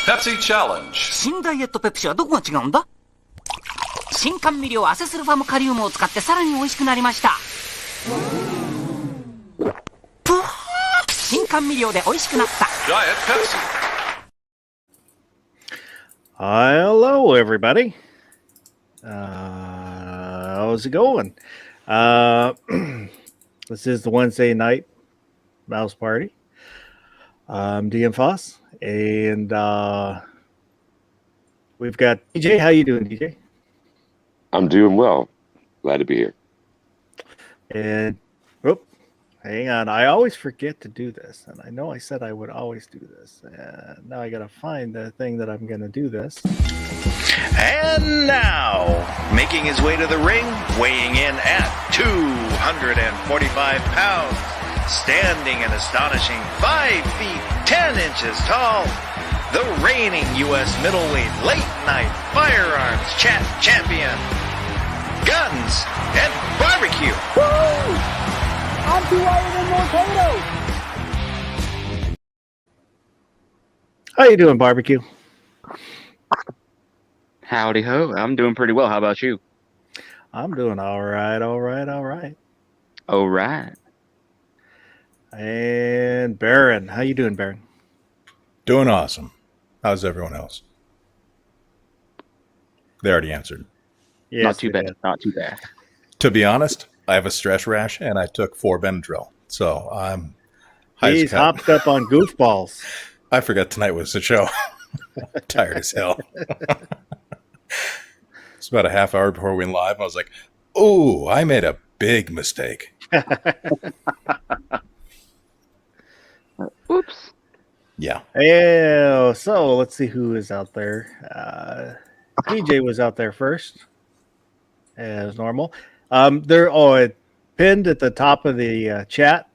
Pepsi Challenge. 新ダイエットペプシはどこが違うんだ？新甘味料アセスルファムカリウムを使ってさらに美味しくなりました。新甘味料で美味しくなった。 Diet Pepsi. Hello, everybody. How's it going? This is the Wednesday night mouse party. I'm DM Foss, and we've got DJ. How you doing, DJ? I'm doing well. Glad to be here. And hang on. I always forget to do this, and I know I said I would always do this. And now I gotta find the thing that I'm gonna do this. And now, making his way to the ring, weighing in at 245 pounds, standing an astonishing 5 feet 10 inches tall, the reigning U.S. middleweight late night firearms champion, Guns and Barbecue. Woo! I'm Dwayne and Mortato. How you doing, Barbecue? Howdy ho. I'm doing pretty well. How about you? I'm doing all right. All right. And Baron, how you doing, Baron? Doing awesome. How's everyone else? They already answered. Yes, Not too bad. Not too bad. To be honest, I have a stress rash and I took 4 Benadryl. So I'm He's hopped up on goofballs. I forgot tonight was the show. Tired as hell. It's about a half hour before we went live. I was like, oh, I made a big mistake. Oops. Yeah. So let's see who is out there. DJ was out there first, as normal. It pinned at the top of the chat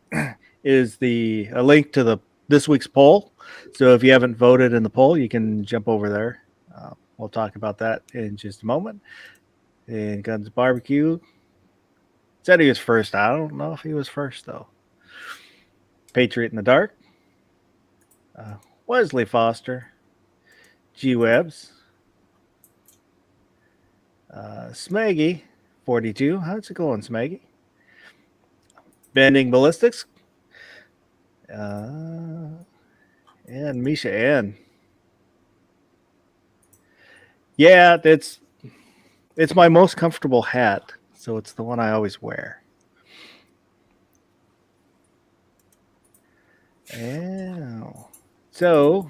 is a link to this week's poll. So if you haven't voted in the poll, you can jump over there. We'll talk about that in just a moment. And Guns Barbecue said he was first. I don't know if he was first, though. Patriot in the Dark. Wesley Foster. G Webs. Smaggy 42. How's it going, Smaggy? Bending Ballistics. And Misha Ann. Yeah, it's my most comfortable hat, so it's the one I always wear. And so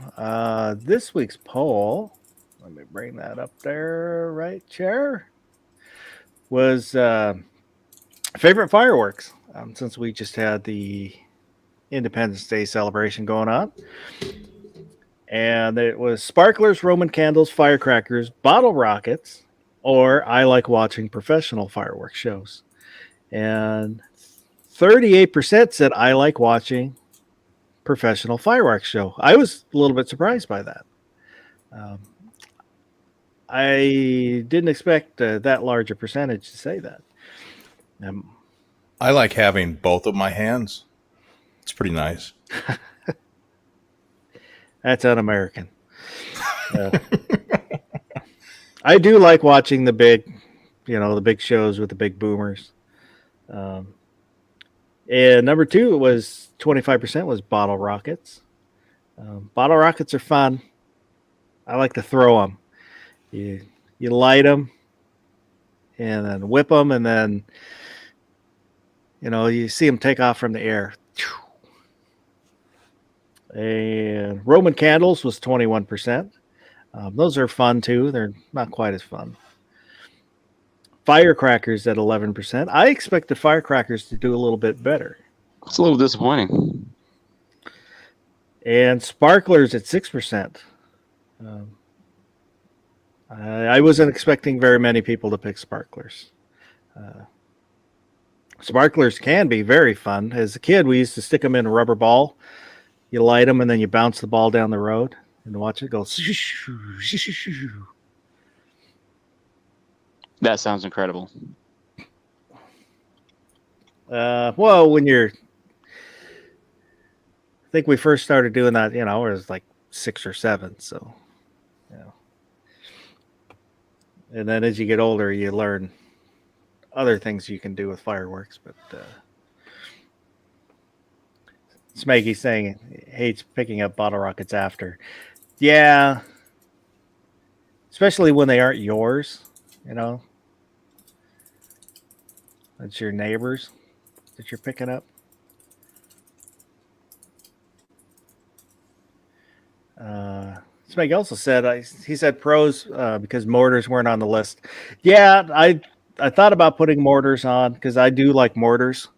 this week's poll, let me bring that up there, right chair, was favorite fireworks, since we just had the Independence Day celebration going on. And it was sparklers, Roman candles, firecrackers, bottle rockets, or I like watching professional fireworks shows. And 38% said I like watching professional fireworks show. I was a little bit surprised by that. I didn't expect that large a percentage to say that. I like having both of my hands. It's pretty nice. That's un-American. I do like watching the big shows with the big boomers. And number 2 was 25% was bottle rockets. Bottle rockets are fun. I like to throw them. You light them and then whip them, and then you see them take off from the air. And Roman candles was 21%. Those are fun too. They're not quite as fun. Firecrackers at 11%. I expected firecrackers to do a little bit better. It's a little disappointing. And sparklers at 6%. I wasn't expecting very many people to pick sparklers. Sparklers can be very fun. As a kid, we used to stick them in a rubber ball. You light them, and then you bounce the ball down the road and watch it go. That sounds incredible. Well, I think we first started doing that, I was like 6 or 7. So, and then as you get older, you learn other things you can do with fireworks. But Smeggy saying he hates picking up bottle rockets after. Yeah. Especially when they aren't yours, That's your neighbors that you're picking up. Smeggy also said, he said pros because mortars weren't on the list. Yeah, I thought about putting mortars on because I do like mortars.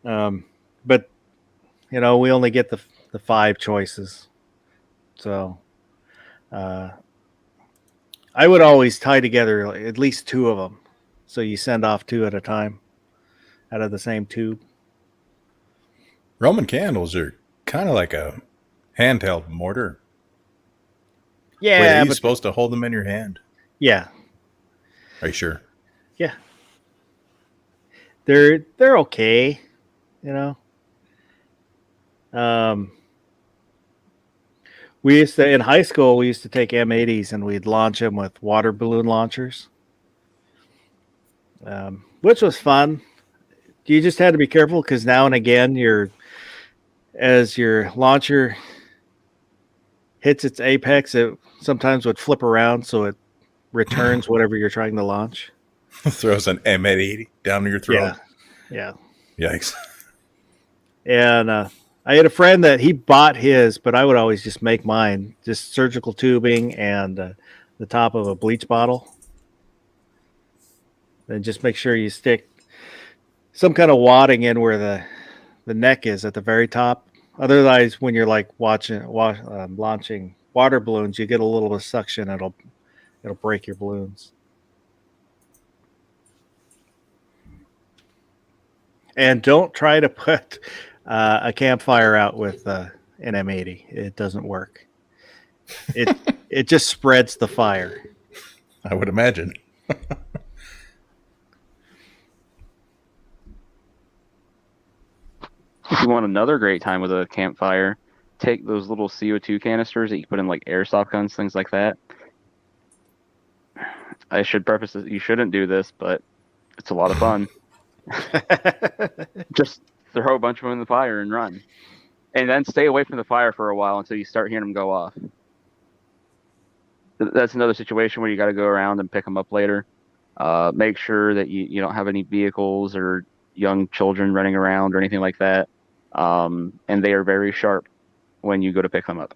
But we only get the 5 choices. So I would always tie together at least 2 of them. So you send off 2 at a time out of the same tube. Roman candles are kind of like a handheld mortar. Yeah. Wait, are you supposed to hold them in your hand? Yeah. Are you sure? Yeah. They're okay, We used to, in high school, we used to take M80s and we'd launch them with water balloon launchers, which was fun. You just had to be careful because now and again, as your launcher hits its apex, it sometimes would flip around so it returns whatever you're trying to launch. Throws an M80 down your throat. Yeah. Yikes. And I had a friend that he bought his, but I would always just make mine, just surgical tubing and the top of a bleach bottle. Then just make sure you stick some kind of wadding in where the neck is at the very top. Otherwise, when you're like launching water balloons, you get a little bit of suction. It'll break your balloons. And don't try to put a campfire out with an M80. It doesn't work. It just spreads the fire. I would imagine. If you want another great time with a campfire, take those little CO2 canisters that you put in like airsoft guns, things like that. I should preface this, you shouldn't do this, but it's a lot of fun. Just throw a bunch of them in the fire and run. And then stay away from the fire for a while until you start hearing them go off. That's another situation where you got to go around and pick them up later. Make sure that you don't have any vehicles or young children running around or anything like that. And they are very sharp when you go to pick them up.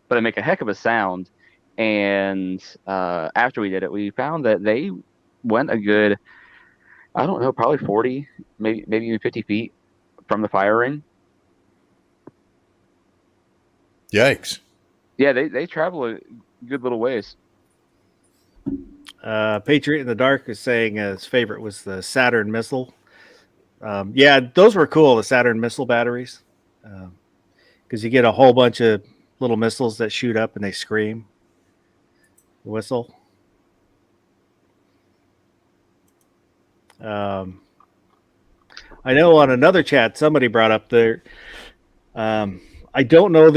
But they make a heck of a sound. And after we did it, we found that they went a good, I don't know, probably 40, maybe even 50 feet from the fire ring. Yikes. Yeah, they travel a good little ways. Patriot in the Dark is saying his favorite was the Saturn missile. Yeah, those were cool, the Saturn missile batteries. Because you get a whole bunch of little missiles that shoot up and they scream. Whistle. I know on another chat somebody brought up there. I don't know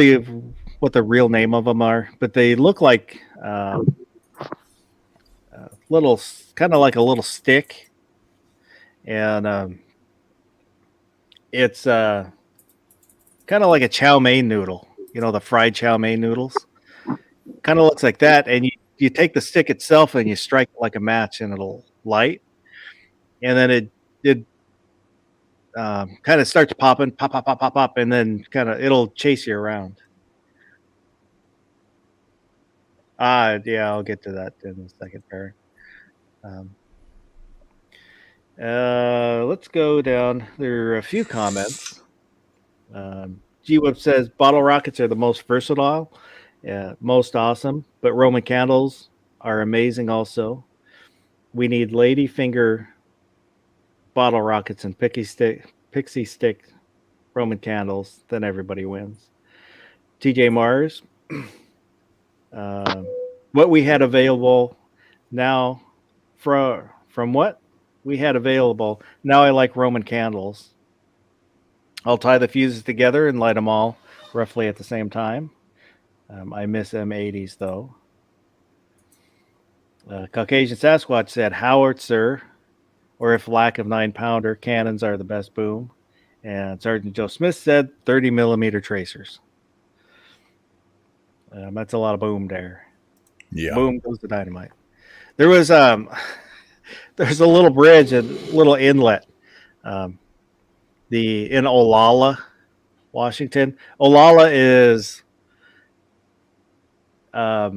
what the real name of them are, but they look like little, kind of like a little stick, and it's kind of like a chow mein noodle. The fried chow mein noodles. kind of looks like that, and you take the stick itself and you strike it like a match, and it'll light, and then it kind of starts popping, pop, pop, pop, pop, pop, and then kind of it'll chase you around. Yeah, I'll get to that in a second, Perry. Let's go down. There are a few comments. G-Whip says bottle rockets are the most versatile, most awesome, but Roman candles are amazing also. We need ladyfinger bottle rockets and pixie stick Roman candles, then everybody wins. TJ Mars, what we had available now from what we had available, now I like Roman candles. I'll tie the fuses together and light them all roughly at the same time. I miss M80s though. Caucasian Sasquatch said howitzer, or if lack of 9-pounder, cannons are the best boom. And Sergeant Joe Smith said 30 millimeter tracers. That's a lot of boom there. Yeah. Boom goes the dynamite. There was there's a little bridge, a little inlet. In Olalla, Washington. Olalla is I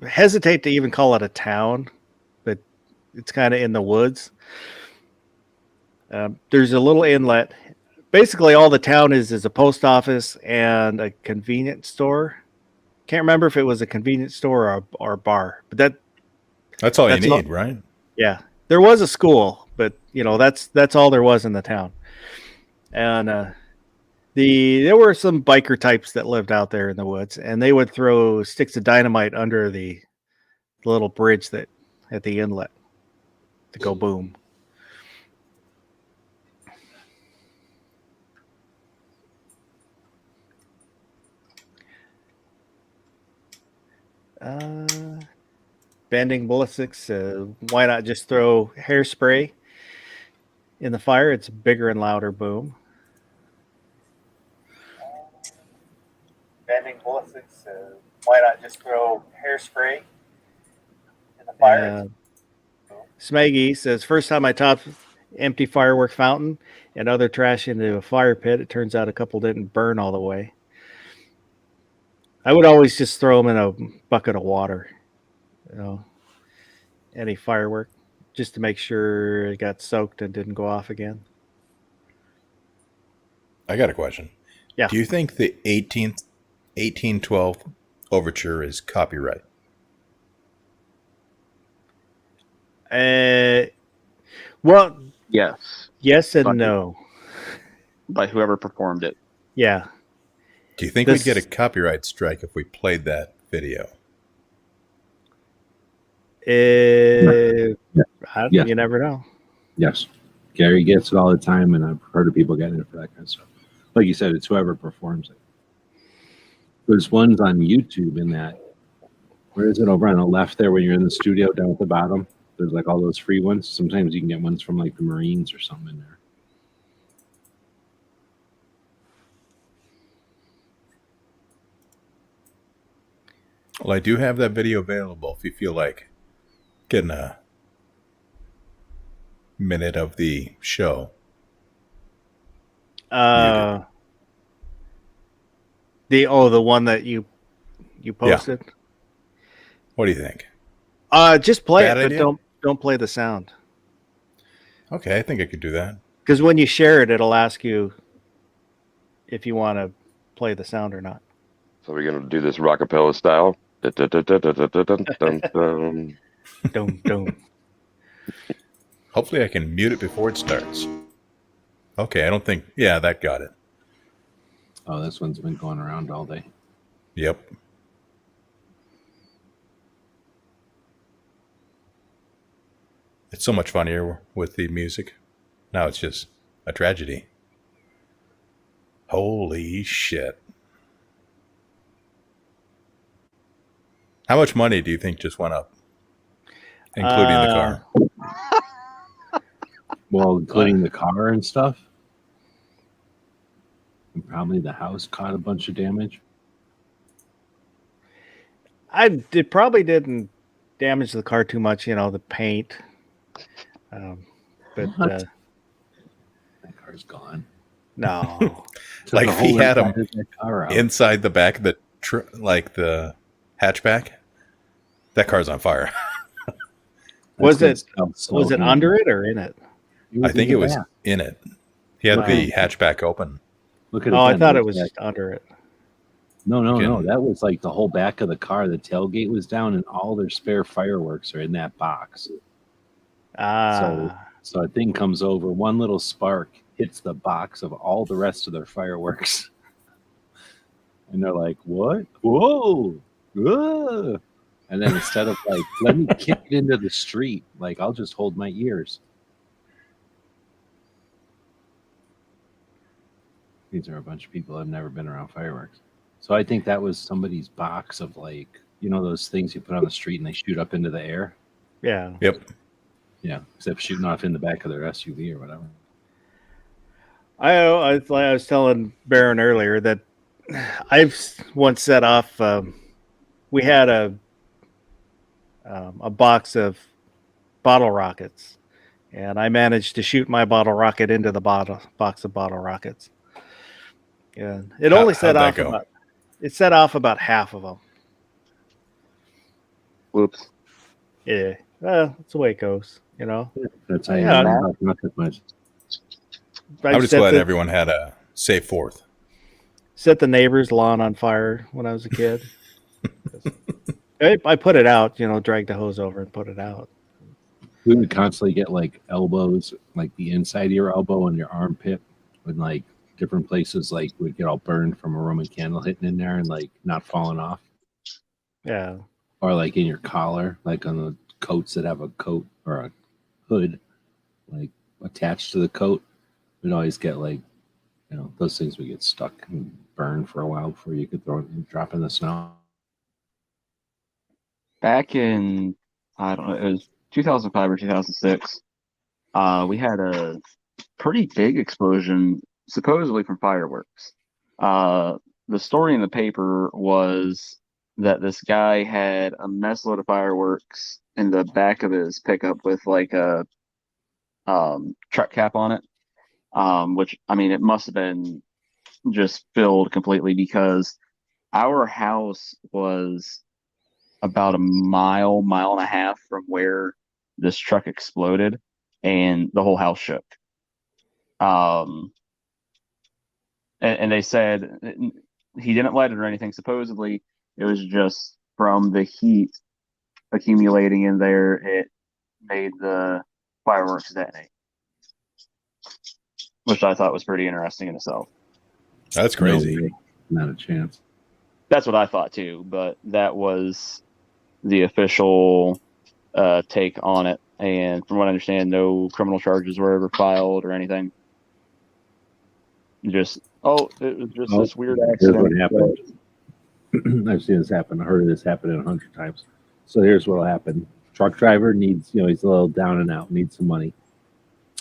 hesitate to even call it a town, but it's kind of in the woods. There's a little inlet. Basically, all the town is a post office and a convenience store. Can't remember if it was a convenience store or a bar, but That's all you that's all- need, right? yeah, there was a school, but that's all there was in the town. And there were some biker types that lived out there in the woods, and they would throw sticks of dynamite under the little bridge that at the inlet to go boom. Bending ballistics. Why not just throw hairspray in the fire? It's bigger and louder boom. Bending ballistics. Why not just throw hairspray in the fire? Smeggy says, first time I topped empty firework fountain and other trash into a fire pit, it turns out a couple didn't burn all the way. I would always just throw them in a bucket of water, any firework, just to make sure it got soaked and didn't go off again. I got a question. Yeah. Do you think the 1812 overture is copyright? Well, Yes, yes and But- no. by whoever performed it. Yeah. Do you think we'd get a copyright strike if we played that video? Yeah. Yeah. You never know. Yes. Gary gets it all the time, and I've heard of people getting it for that kind of stuff. Like you said, it's whoever performs it. There's ones on YouTube in that. Where is it? Over on the left there when you're in the studio down at the bottom. There's like all those free ones. Sometimes you can get ones from like the Marines or something in there. Well, I do have that video available if you feel like getting a minute of the show. The one that you posted. What do you think? Just play Bad it, idea? but don't play the sound. Okay, I think I could do that. Because when you share it, it'll ask you if you want to play the sound or not. So we're gonna do this rockapella style. Dun, dun, dun, dun, dun, dun, dun, dun, dun. Dum, dum. Hopefully I can mute it before it starts. Okay, I don't think... Yeah, that got it. Oh, this one's been going around all day. Yep. It's so much funnier with the music. Now it's just a tragedy. Holy shit. How much money do you think just went up? Including the car. Well, including the car and stuff. And probably the house caught a bunch of damage. It probably didn't damage the car too much, the paint. But What? That car's gone. no. Took Like the if he whole had 'em inside of that car out. Inside the back of the like the hatchback, that car's on fire. Was That's it gonna smell was so it good. under it or in it? I think in it the was back. in it. He had Wow. the hatchback open. Look at Oh, I again, thought it look was at just under it. No, no, no. Again. That was like the whole back of the car. The tailgate was down, and all their spare fireworks are in that box. Ah, So a thing comes over, one little spark hits the box of all the rest of their fireworks. And they're like, what? Whoa. Whoa. And then instead of like, let me kick it into the street, like, I'll just hold my ears. These are a bunch of people that have never been around fireworks. So I think that was somebody's box of like, those things you put on the street and they shoot up into the air. yeah. Yep. Yeah, except shooting off in the back of their SUV or whatever. I was telling Baron earlier that I've once set off. We had a box of bottle rockets, and I managed to shoot my bottle rocket into the box of bottle rockets. And it only set how'd off that go? about half of them. Whoops. Yeah, that's the way it goes. That's how you Yeah. know about rocket much. I'm just set glad the, everyone had a safe fourth. set the neighbor's lawn on fire when I was a kid. I put it out, dragged the hose over and put it out. We would constantly get like elbows, like the inside of your elbow and your armpit, and like different places, like would get all burned from a Roman candle hitting in there and like not falling off, Yeah. or like in your collar, like on the coats that have a coat or a hood, like attached to the coat. We'd always get like, those things would get stuck and burn for a while before you could throw it and drop in the snow. Back in, I don't know, it was 2005 or 2006. We had a pretty big explosion, supposedly from fireworks. The story in the paper was that this guy had a mess load of fireworks in the back of his pickup with like a truck cap on it. Which, I mean, it must have been just filled completely because our house was about a mile and a half from where this truck exploded, and the whole house shook. And they said he didn't light it or anything. Supposedly, it was just from the heat accumulating in there. It made the fireworks detonate, which I thought was pretty interesting in itself. That's crazy. No way. Not a chance. That's what I thought too, but that was the official take on it. And from what I understand, no criminal charges were ever filed or anything. It was just this weird Here's accident. what happened. I've seen this happen. I heard this happen 100 times. So here's what'll happen. Truck driver needs, he's a little down and out, needs some money.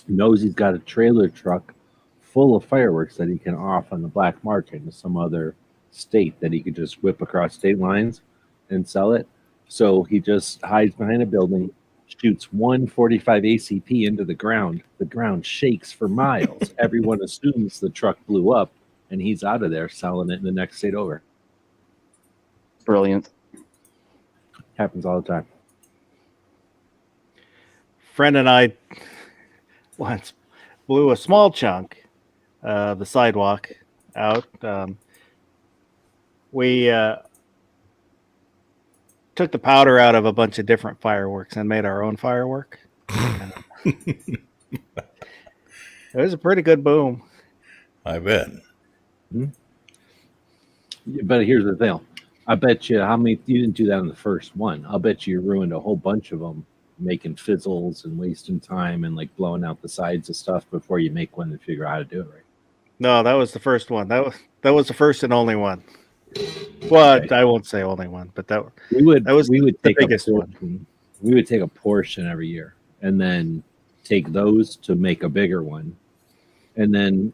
Knows he's got a trailer truck full of fireworks that he can off on the black market to some other state that he could just whip across state lines and sell it. So he just hides behind a building, shoots 145 ACP into the ground. The ground shakes for miles. Everyone assumes the truck blew up, and he's out of there selling it in the next state over. Brilliant. Happens all the time. Friend and I once blew a small chunk of the sidewalk out. We took the powder out of a bunch of different fireworks and made our own firework. It was a pretty good boom. I bet. But here's the thing. I bet you you didn't do that on the first one. I'll bet you ruined a whole bunch of them, making fizzles and wasting time and like blowing out the sides of stuff before you make one and figure out how to do it right. No, that was the first one. That was the first and only one. Well, Okay. I won't say only one, but that We would the take biggest a one. portion. We would take a portion every year and then take those to make a bigger one. And then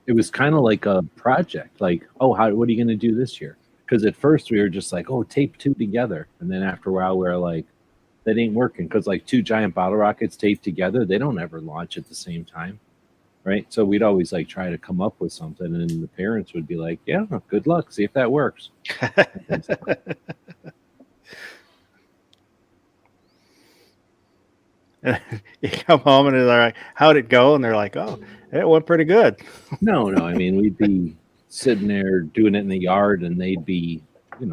it was kind of like a project, like, what are you going to do this year? Because at first we were just like, oh, tape two together. And then after a while, we were like, that ain't working. Because like two giant bottle rockets taped together, they don't ever launch at the same time. Right. So we'd always like try to come up with something. And the parents would be like, yeah, good luck. See if that works. You come home and they're like, how'd it go? And they're like, oh, it went pretty good. No. I mean, we'd be sitting there doing it in the yard and they'd be,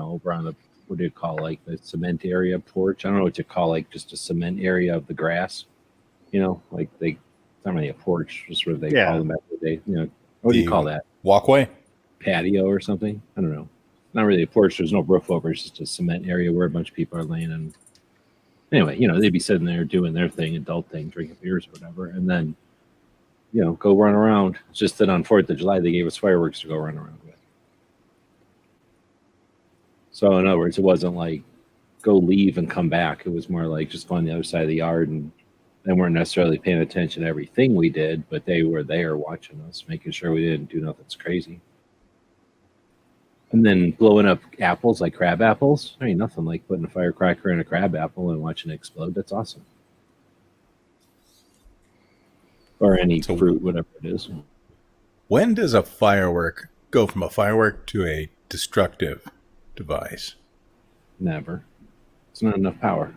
over on the, what do you call, like the cement area porch? I don't know what you call, like just a cement area of the grass, like it's not really a porch, just what they call them back in the day. What do you call that? Walkway? Patio or something? I don't know. Not really a porch. There's no roof over. It's just a cement area where a bunch of people are laying in. Anyway, they'd be sitting there doing their thing, adult thing, drinking beers or whatever, and then, go run around. It's just that on 4th of July, they gave us fireworks to go run around with. So, in other words, it wasn't like go leave and come back. It was more like just go on the other side of the yard, and they weren't necessarily paying attention to everything we did, but they were there watching us, making sure we didn't do nothing crazy. And then blowing up apples like crab apples. There ain't nothing like putting a firecracker in a crab apple and watching it explode. That's awesome. Or any fruit, whatever it is. When does a firework go from a firework to a destructive device? Never. It's not enough power.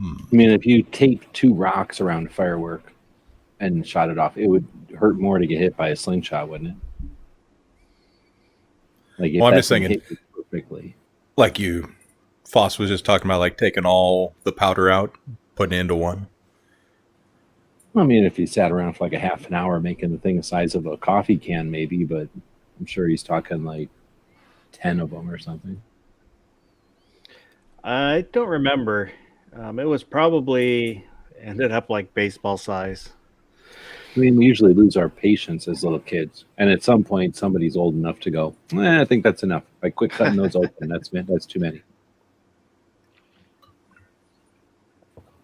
I mean, if you taped 2 rocks around a firework and shot it off, it would hurt more to get hit by a slingshot, wouldn't it? Like, if I'm that just thing thinking, hit you perfectly. like Foss was just talking about, like taking all the powder out, putting it into one. Well, I mean, if you sat around for like a half an hour making the thing the size of a coffee can, maybe, but I'm sure he's talking like 10 of them or something. I don't remember. It was probably ended up like baseball size. I mean, we usually lose our patience as little kids, and at some point, somebody's old enough to go, I think that's enough. If I quit cutting those open, that's too many.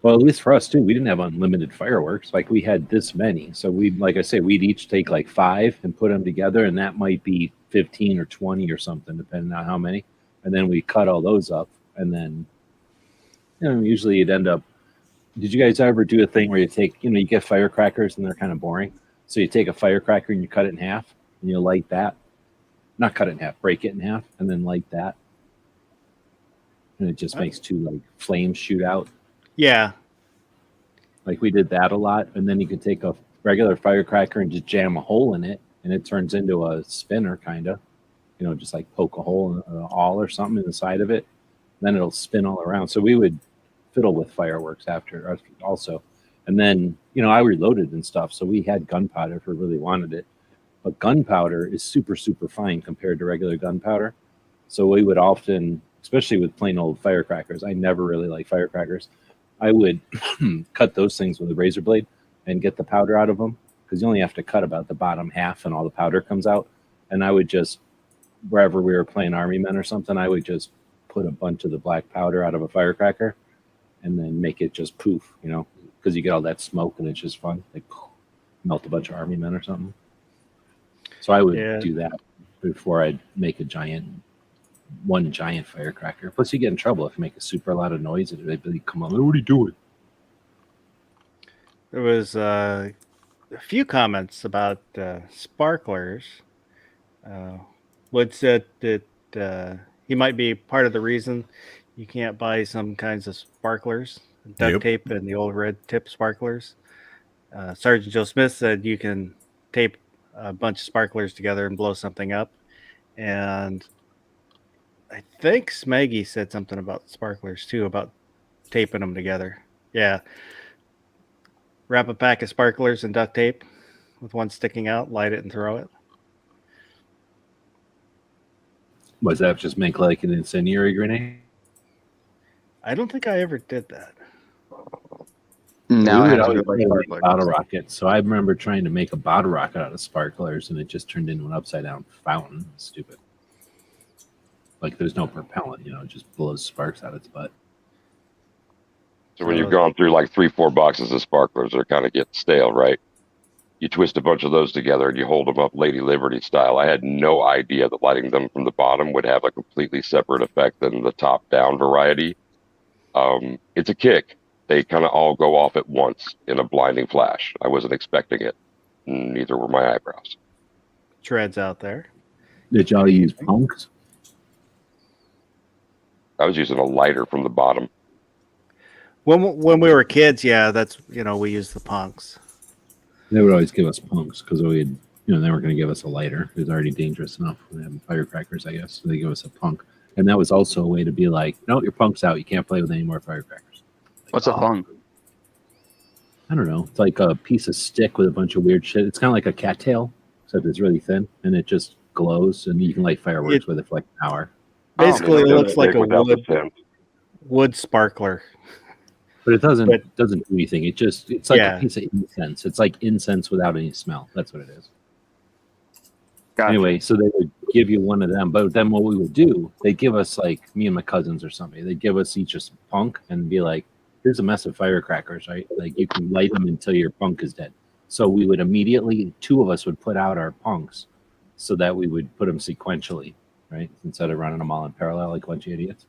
Well, at least for us too, we didn't have unlimited fireworks. Like we had this many, so like I say, we'd each take like 5 and put them together, and that might be 15 or 20 or something, depending on how many. And then we cut all those up, and then usually you'd end up. Did you guys ever do a thing where you take, you get firecrackers and they're kind of boring? So you take a firecracker and you cut it in half and you light that. Not cut it in half, break it in half and then light that. And it just makes 2 like flames shoot out. Yeah. Like we did that a lot. And then you could take a regular firecracker and just jam a hole in it and it turns into a spinner kind of, just like poke a hole in an awl or something in the side of it. Then it'll spin all around. So we would fiddle with fireworks after also, and then I reloaded and stuff, so we had gunpowder if we really wanted it, but gunpowder is super fine compared to regular gunpowder. So we would often, especially with plain old firecrackers, I never really like firecrackers, I would cut those things with a razor blade and get the powder out of them, because you only have to cut about the bottom half and all the powder comes out. And I would just, wherever we were playing Army Men or something, I would just put a bunch of the black powder out of a firecracker and then make it just poof, because you get all that smoke and it's just fun. Like poof, melt a bunch of Army Men or something. So I would do that before I'd make one giant firecracker. Plus you get in trouble if you make a super loud of noise and they'd be, come on, what are you doing? There was a few comments about sparklers. Wood said that he might be part of the reason you can't buy some kinds of sparklers, duct tape and the old red tip sparklers. Sergeant Joe Smith said you can tape a bunch of sparklers together and blow something up. And I think Smaggy said something about sparklers too, about taping them together. Yeah. Wrap a pack of sparklers in duct tape with one sticking out, light it and throw it. Was that just make like an incendiary grenade? I don't think I ever did that. No, we I would have to always do like make sparklers. bottle rockets. So I remember trying to make a bottle rocket out of sparklers, and it just turned into an upside down fountain. Stupid. Like there's no propellant, it just blows sparks out its butt. So when you've gone through like 3-4 boxes of sparklers, they're kind of getting stale, right? you twist a bunch of those together and you hold them up Lady Liberty style. I had no idea that lighting them from the bottom would have a completely separate effect than the top down variety. It's a kick. They kind of all go off at once in a blinding flash. I wasn't expecting it. Neither were my eyebrows. Treads out there. Did y'all use punks? I was using a lighter from the bottom. When we were kids, yeah, that's we used the punks. They would always give us punks because they weren't going to give us a lighter. It was already dangerous enough with having firecrackers, I guess. So they give us a punk. And that was also a way to be like, no, your punk's out. You can't play with any more firecrackers. Like, What's a punk? I don't know. It's like a piece of stick with a bunch of weird shit. It's kind of like a cattail, except it's really thin and it just glows and you can light fireworks with it for like an hour. Basically, it looks like a Without the tint. wood sparkler. But it doesn't do anything. It's like Yeah. a piece of incense. It's like incense without any smell. That's what it is. Gotcha. Anyway, so they would give you one of them, but then what we would do, they'd give us like me and my cousins or somebody. They'd give us each a punk and be like, "Here's a mess of firecrackers, right? Like you can light them until your punk is dead." So we would immediately, two of us would put out our punks, so that we would put them sequentially, right, instead of running them all in parallel like a bunch of idiots,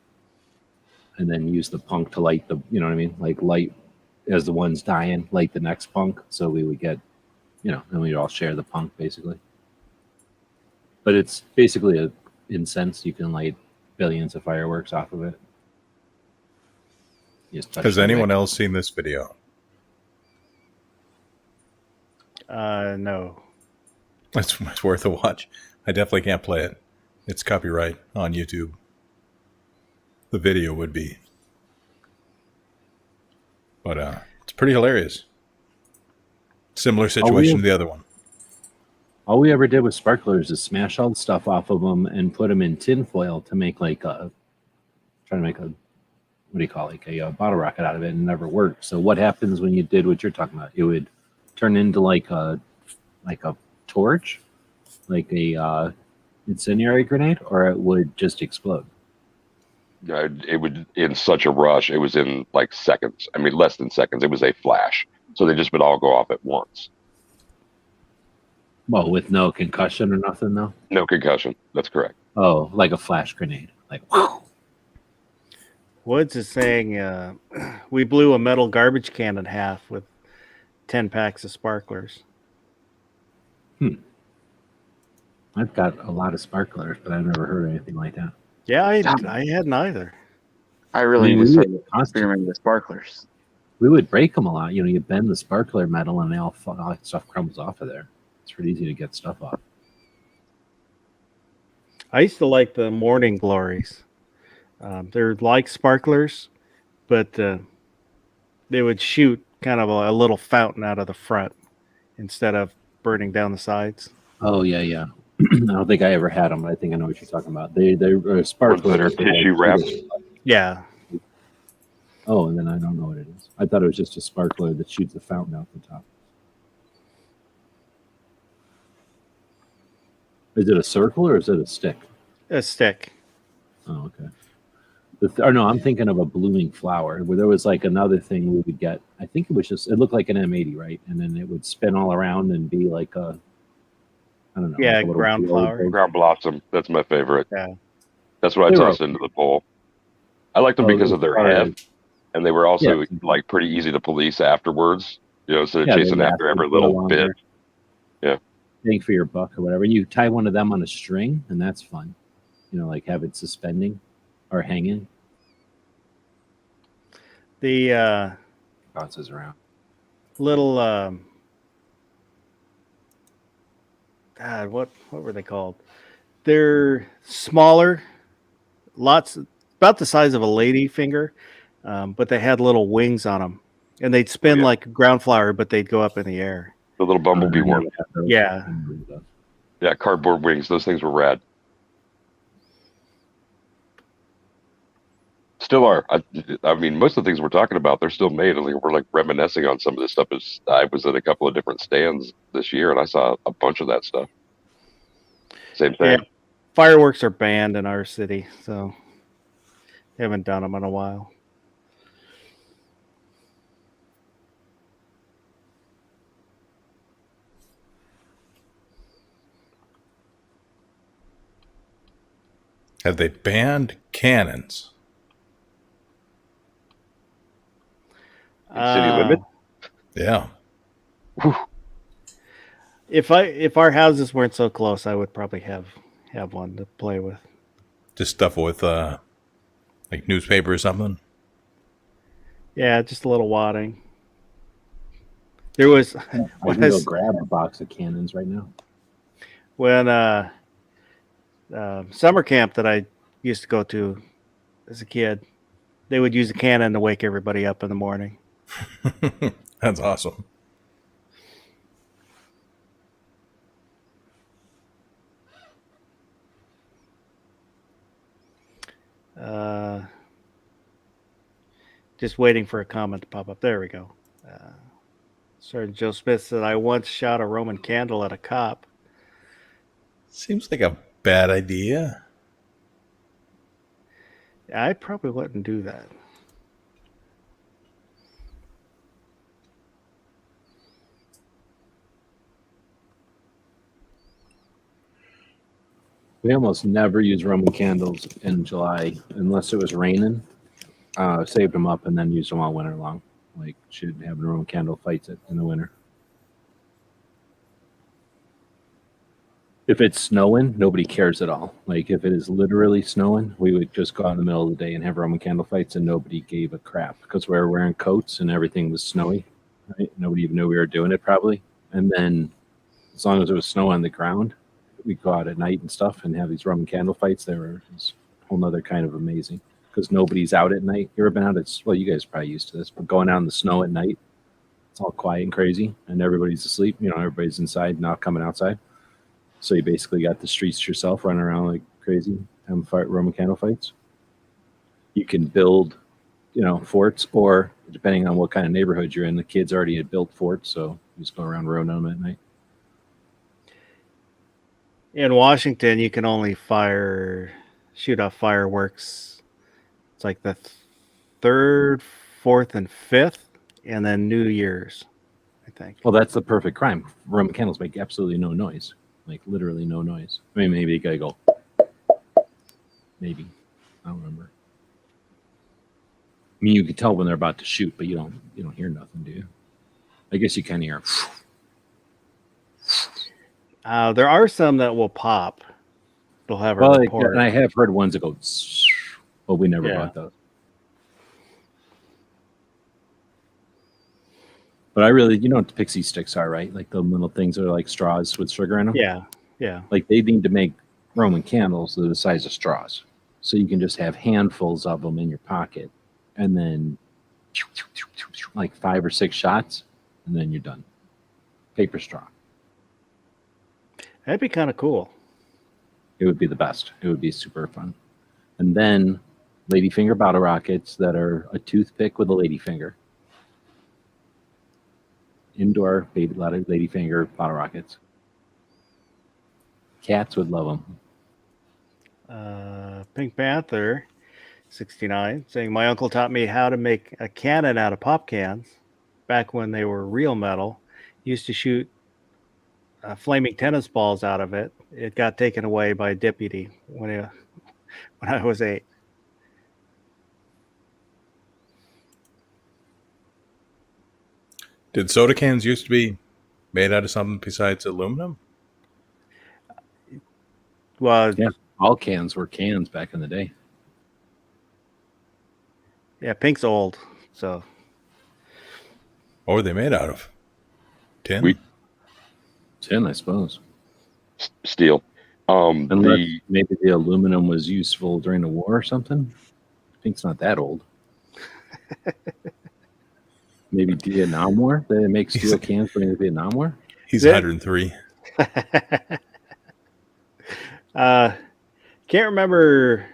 and then use the punk to light the, you know what I mean, like light as the one's dying, light the next punk, so we would get, then we'd all share the punk basically. But it's basically a incense. You can light billions of fireworks off of it. Has anyone else seen this video? No. It's worth a watch. I definitely can't play it. It's copyright on YouTube. The video would be. But it's pretty hilarious. Similar situation to the other one. All we ever did with sparklers is smash all the stuff off of them and put them in tin foil to make like a bottle rocket out of it, and it never worked. So what happens when you did what you're talking about? It would turn into like a torch, like a incendiary grenade, or it would just explode. It would, in such a rush, it was in like seconds. I mean, less than seconds. It was a flash. So they just would all go off at once. Well, with no concussion or nothing, though? No concussion. That's correct. Oh, like a flash grenade. Like, wow. Woods is saying we blew a metal garbage can in half with 10 packs of sparklers. I've got a lot of sparklers, but I've never heard anything like that. Yeah, I hadn't either. I really need to we start would experimenting with sparklers. we would break them a lot. You bend the sparkler metal and all that stuff crumbles off of there. It's pretty easy to get stuff off. I used to like the morning glories. They're like sparklers, but they would shoot kind of a little fountain out of the front instead of burning down the sides. Oh, yeah. I don't think I ever had them, but I think I know what you're talking about. They're sparklers that are tissue wrapped. Yeah. Oh, and then I don't know what it is. I thought it was just a sparkler that shoots a fountain out the top. Is it a circle or is it a stick? A stick. Oh, okay. No, I'm thinking of a blooming flower where there was like another thing we would get. I think it looked like an M80, right? And then it would spin all around and be like I don't know. Yeah, like a little ground globe. flower. Ground blossom. That's my favorite. Yeah. That's what I They were tossed into the bowl. I liked them Oh, because they of their were- head, and they were also Yeah. like pretty easy to police afterwards. Instead of Yeah, they chasing last after every a little little bit. longer. Yeah. Bang for your buck or whatever. And you tie one of them on a string, and that's fun. Like have it suspending or hanging. The Bounces around. little God, what were they called? They're smaller, about the size of a lady finger, but they had little wings on them, and they'd spin yeah. like a ground flower, but they'd go up in the air. The little bumblebee one. Yeah. Yeah, cardboard wings. Those things were rad. Still are. I mean, most of the things we're talking about, they're still made. We're like reminiscing on some of this stuff. I was at a couple of different stands this year, and I saw a bunch of that stuff. Same thing. Yeah. Fireworks are banned in our city, so haven't done them in a while. Have they banned cannons? In city limit? Yeah. If our houses weren't so close, I would probably have one to play with. Just stuff with like newspaper or something. Yeah, just a little wadding. There was I can go grab a box of cannons right now. when summer camp that I used to go to as a kid, they would use a cannon to wake everybody up in the morning. That's awesome. Just waiting for a comment to pop up. There we go. Sergeant Joe Smith said, I once shot a Roman candle at a cop. Seems like a bad idea. I probably wouldn't do that. We almost never use Roman candles in July unless it was raining. Saved them up and then used them all winter long. Like, should have the Roman candle fights it in the winter. If it's snowing, nobody cares at all. Like, if it is literally snowing, we would just go out in the middle of the day and have Roman candle fights, and nobody gave a crap because we were wearing coats and everything was snowy. Right? Nobody even knew we were doing it probably. And then, as long as it was snow on the ground, we'd go out at night and stuff and have these Roman candle fights. They were just a whole nother kind of amazing because nobody's out at night. You ever been out at, well, you guys are probably used to this, but going out in the snow at night, it's all quiet and crazy and everybody's asleep. You know, everybody's inside, not coming outside. So you basically got the streets to yourself, running around like crazy, having Roman candle fights. You can build, you know, forts, or depending on what kind of neighborhood you're in, the kids already had built forts, so you just go around running them at night. In Washington, you can only shoot off fireworks. It's like the 3rd, 4th, and 5th, and then New Year's, I think. Well, that's the perfect crime. Roman candles make absolutely no noise, like literally no noise. I mean, maybe you gotta go. Maybe, I don't remember. I mean, you can tell when they're about to shoot, but you don't hear nothing, do you? I guess you kind of hear. There are some that will pop. They'll have a Well, report. and I have heard ones that go, but we never Yeah. bought those. But I really, you know what the pixie sticks are, right? Like the little things that are like straws with sugar in them. Yeah. Like they need to make Roman candles that are the size of straws, so you can just have handfuls of them in your pocket, and then like 5 or 6 shots, and then you're done. Paper straw. That'd be kind of cool. It would be the best. It would be super fun. And then ladyfinger bottle rockets that are a toothpick with a ladyfinger. Indoor baby ladyfinger bottle rockets. Cats would love them. Pink Panther 69 saying, my uncle taught me how to make a cannon out of pop cans back when they were real metal. Used to shoot flaming tennis balls out of it. It got taken away by a deputy when I was 8. Did soda cans used to be made out of something besides aluminum? Well, Yeah. All cans were cans back in the day. yeah, Pink's old, so What were they made out of? Tin? We- Tin, I suppose. Steel. Unless The maybe the aluminum was useful during the war or something. Pink's not that old. Maybe Vietnam War? They make steel cans during the Vietnam War? He's Yeah. 103. can't remember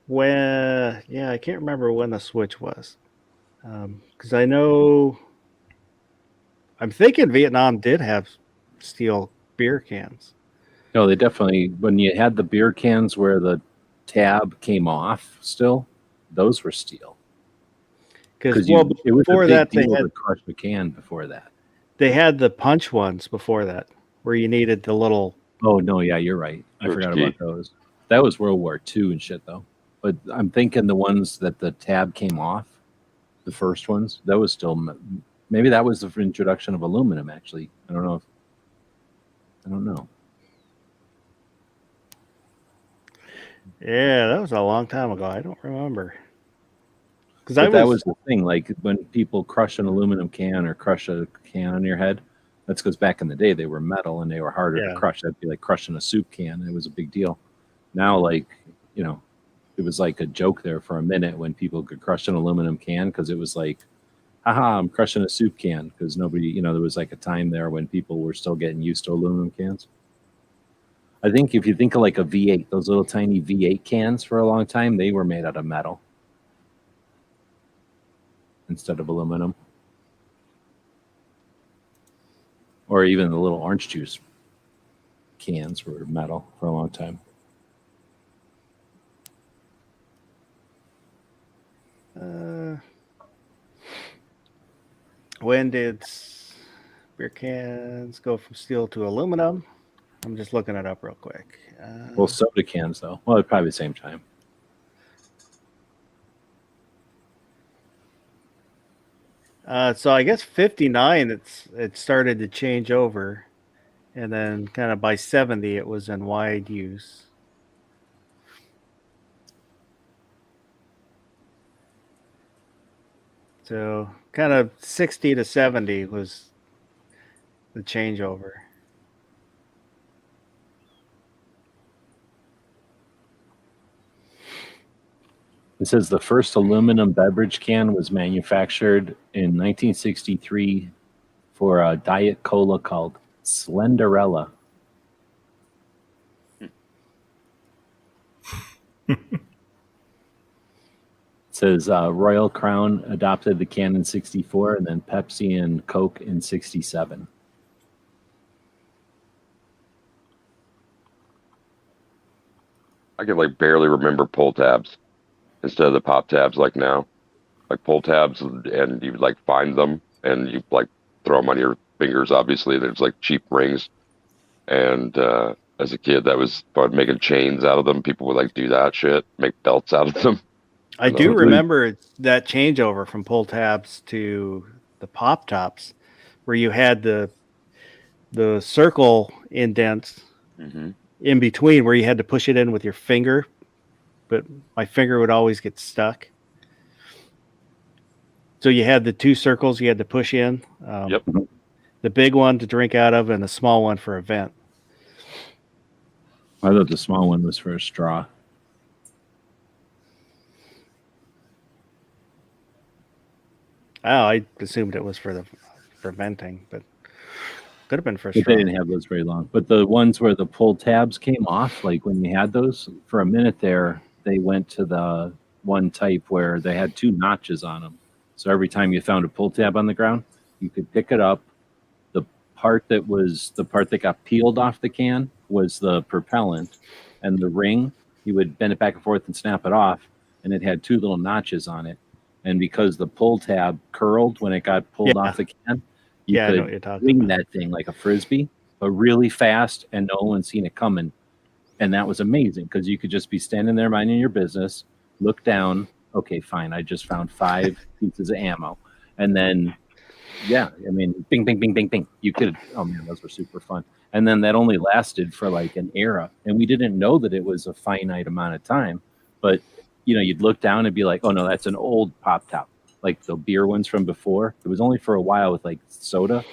when. Yeah, I can't remember when the switch was, because I know. I'm thinking Vietnam did have steel beer cans. No, they definitely, when you had the beer cans where the tab came off still, those were steel. Because It was a before big that they deal had to crush the can before that. the punch ones before that, where you needed the little Oh no, yeah, you're right. I George forgot Key. about those. That was World War II and shit though. But I'm thinking the ones that the tab came off, the first ones, that was still maybe that was the introduction of aluminum. Actually, I don't know. I don't know. Yeah, that was a long time ago. I don't remember. Because But that was the thing. Like when people crush an aluminum can or crush a can on your head, that's because back in the day they were metal and they were harder Yeah. to crush. That'd be like crushing a soup can. It was a big deal. Now, like, you know, it was like a joke there for a minute when people could crush an aluminum can because it was like, haha, I'm crushing a soup can, because nobody, you know, there was like a time there when people were still getting used to aluminum cans. I think if you think of like a V8, those little tiny V8 cans for a long time, they were made out of metal instead of aluminum. Or even the little orange juice cans were metal for a long time. When did beer cans go from steel to aluminum? I'm just looking it up real quick. Well, soda cans, though. Well, probably the same time. So I guess 59, it started to change over, and then kind of by 70, it was in wide use. So kind of 60 to 70 was the changeover. It says the first aluminum beverage can was manufactured in 1963 for a Diet Cola called Slenderella. It says Royal Crown adopted the can in 64 and then Pepsi and Coke in 67. I can like barely remember pull tabs instead of the pop tabs like now. Like pull tabs, and you like find them and you like throw them on your fingers. Obviously, there's like cheap rings, and as a kid, that was fun, making chains out of them. People would like do that shit, make belts out of them. I do remember that changeover from pull tabs to the pop tops, where you had the circle indents in between, where you had to push it in with your finger, but my finger would always get stuck. So you had the two circles you had to push in. Yep. The big one to drink out of and the small one for a vent. I thought the small one was for a straw. Oh, I assumed it was for venting, but could have been for a But straw. they didn't have those very long. But the ones where the pull tabs came off, like when you had those for a minute there, they went to the one type where they had two notches on them. So every time you found a pull tab on the ground, you could pick it up. The part that got peeled off the can was the propellant, and the ring, you would bend it back and forth and snap it off, and it had two little notches on it. And because the pull tab curled when it got pulled off the can, you I know what could you're talking swing about. that thing like a frisbee, but really fast, and no one seen it coming. And that was amazing because you could just be standing there minding your business, look down. Okay, fine. I just found 5 pieces of ammo. And then, yeah, I mean, bing, bing, bing, bing, bing. You could, oh man, those were super fun. And then that only lasted for like an era. And we didn't know that it was a finite amount of time. But, you know, you'd look down and be like, oh no, that's an old pop top, like the beer ones from before. It was only for a while with like soda.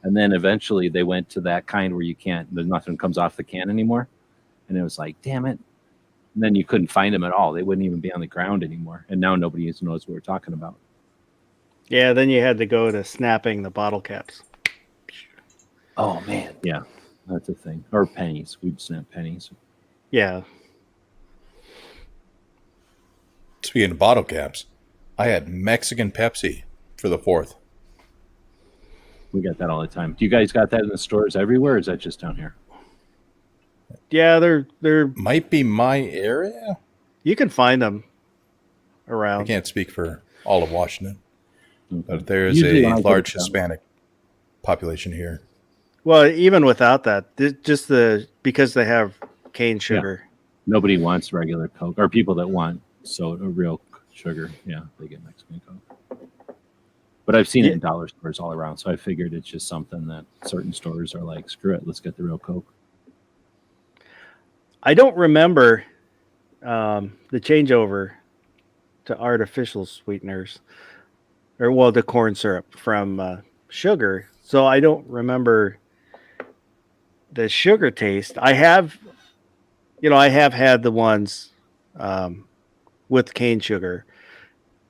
And then eventually they went to that kind where you can't, there's nothing comes off the can anymore. And it was like, damn it. And then you couldn't find them at all. They wouldn't even be on the ground anymore. And now nobody even knows what we're talking about. Yeah, then you had to go to snapping the bottle caps. Oh man, yeah, that's a thing. Or pennies. We'd snap pennies. Yeah. Speaking of bottle caps, I had Mexican Pepsi for the 4th. We got that all the time. Do you guys got that in the stores everywhere, or is that just down here? Yeah, they're Might be my area. you can find them I around. can't speak for all of Washington, Okay. but there is Usually when I a go large to town- Hispanic population here. Well, even without that, just because they have cane sugar. Nobody wants regular Coke, or people that want soda, real sugar. Yeah, they get Mexican Coke. But I've seen it in dollar stores all around, so I figured it's just something that certain stores are like, screw it, let's get the real Coke. I don't remember the changeover to artificial sweeteners, or the corn syrup from sugar. So I don't remember the sugar taste. I have had the ones with cane sugar,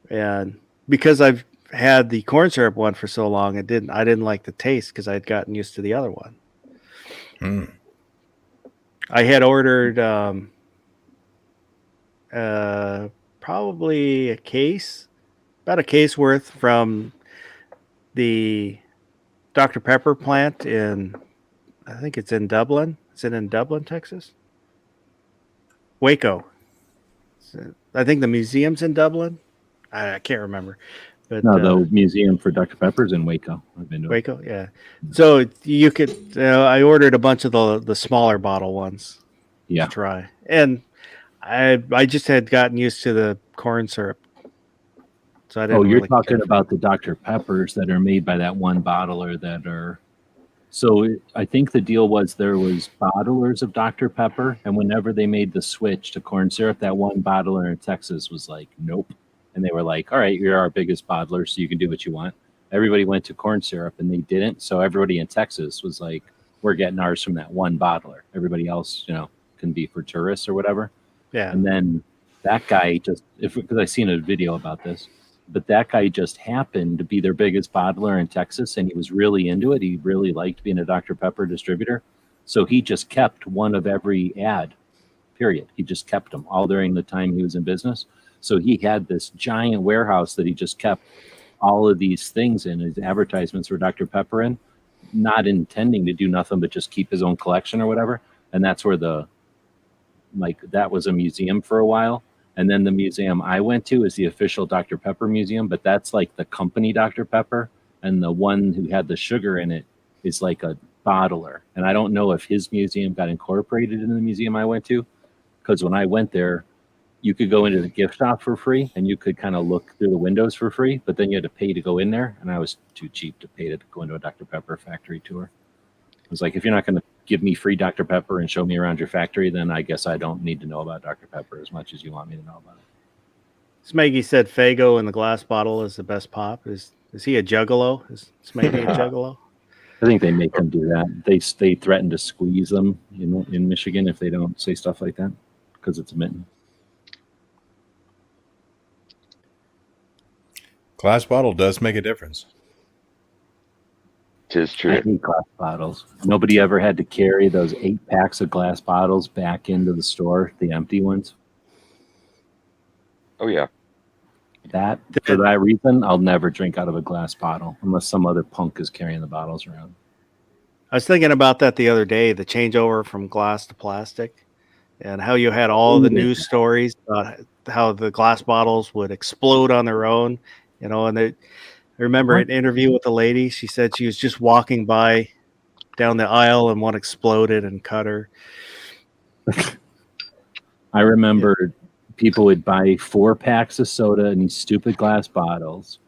and because I've had the corn syrup one for so long, I didn't like the taste because I'd gotten used to the other one. I had ordered probably about a case worth from the Dr. Pepper plant I think it's in Dublin. Is it in Dublin, Texas? Waco. I think the museum's in Dublin. I can't remember. But No, the museum for Dr. Pepper's in Waco. I've been to it. Waco, yeah. So you could. I ordered a bunch of the smaller bottle ones. Yeah. To try, and I just had gotten used to the corn syrup. So I didn't. You're really talking care. about the Dr. Peppers that are made by that one bottler that are. So I think the deal was there was bottlers of Dr. Pepper, and whenever they made the switch to corn syrup, that one bottler in Texas was like, nope. And they were like, all right, you're our biggest bottler, so you can do what you want. Everybody went to corn syrup, and they didn't. So everybody in Texas was like, we're getting ours from that one bottler. Everybody else, can be for tourists or whatever. Yeah. And then that guy because I seen a video about this, but that guy just happened to be their biggest bottler in Texas, and he was really into it. He really liked being a Dr. Pepper distributor. So he just kept one of every ad, period. He just kept them all during the time he was in business. So he had this giant warehouse that he just kept all of these things in, his advertisements for Dr. Pepper in, not intending to do nothing but just keep his own collection or whatever. And that's where that was a museum for a while. And then the museum I went to is the official Dr. Pepper museum, but that's like the company Dr. Pepper. And the one who had the sugar in it is like a bottler. And I don't know if his museum got incorporated in the museum I went to, because when I went there, you could go into the gift shop for free and you could kind of look through the windows for free, but then you had to pay to go in there. And I was too cheap to pay to go into a Dr. Pepper factory tour. I was like, if you're not going to give me free Dr. Pepper and show me around your factory, then I guess I don't need to know about Dr. Pepper as much as you want me to know about it. Smeggy said Faygo in the glass bottle is the best pop. Is he a juggalo? Is Smeggy a juggalo? I think they make them do that. They threaten to squeeze them in Michigan if they don't say stuff like that because it's a mitten. Glass bottle does make a difference. Tis I true. hate glass bottles. Nobody ever had to carry those 8 packs of glass bottles back into the store, the empty ones. Oh yeah. For that reason, I'll never drink out of a glass bottle unless some other punk is carrying the bottles around. I was thinking about that the other day, the changeover from glass to plastic, and how you had all the news stories about how the glass bottles would explode on their own, and I remember an interview with a lady. She said she was just walking by down the aisle and one exploded and cut her. I remember people would buy 4 packs of soda in these stupid glass bottles,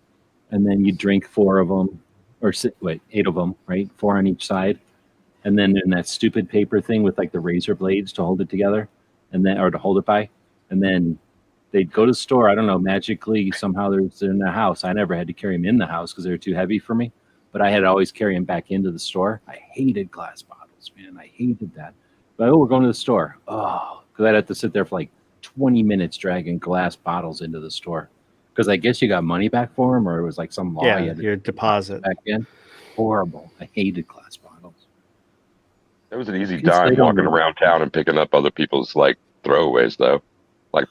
and then you drink 4 of them, 8 of them, right? 4 on each side. And then in that stupid paper thing with like the razor blades to hold it together, or to hold it by. And then they'd go to the store. I don't know, magically, somehow they're in the house. I never had to carry them in the house because they were too heavy for me. But I had to always carry them back into the store. I hated glass bottles, man. I hated that. But we're going to the store. Oh, because I'd have to sit there for like 20 minutes dragging glass bottles into the store. Because I guess you got money back for them, or it was like some law. You had to your deposit back in. Horrible. I hated glass bottles. That was an easy Guess they dime don't walking know. around town and picking up other people's like throwaways though, like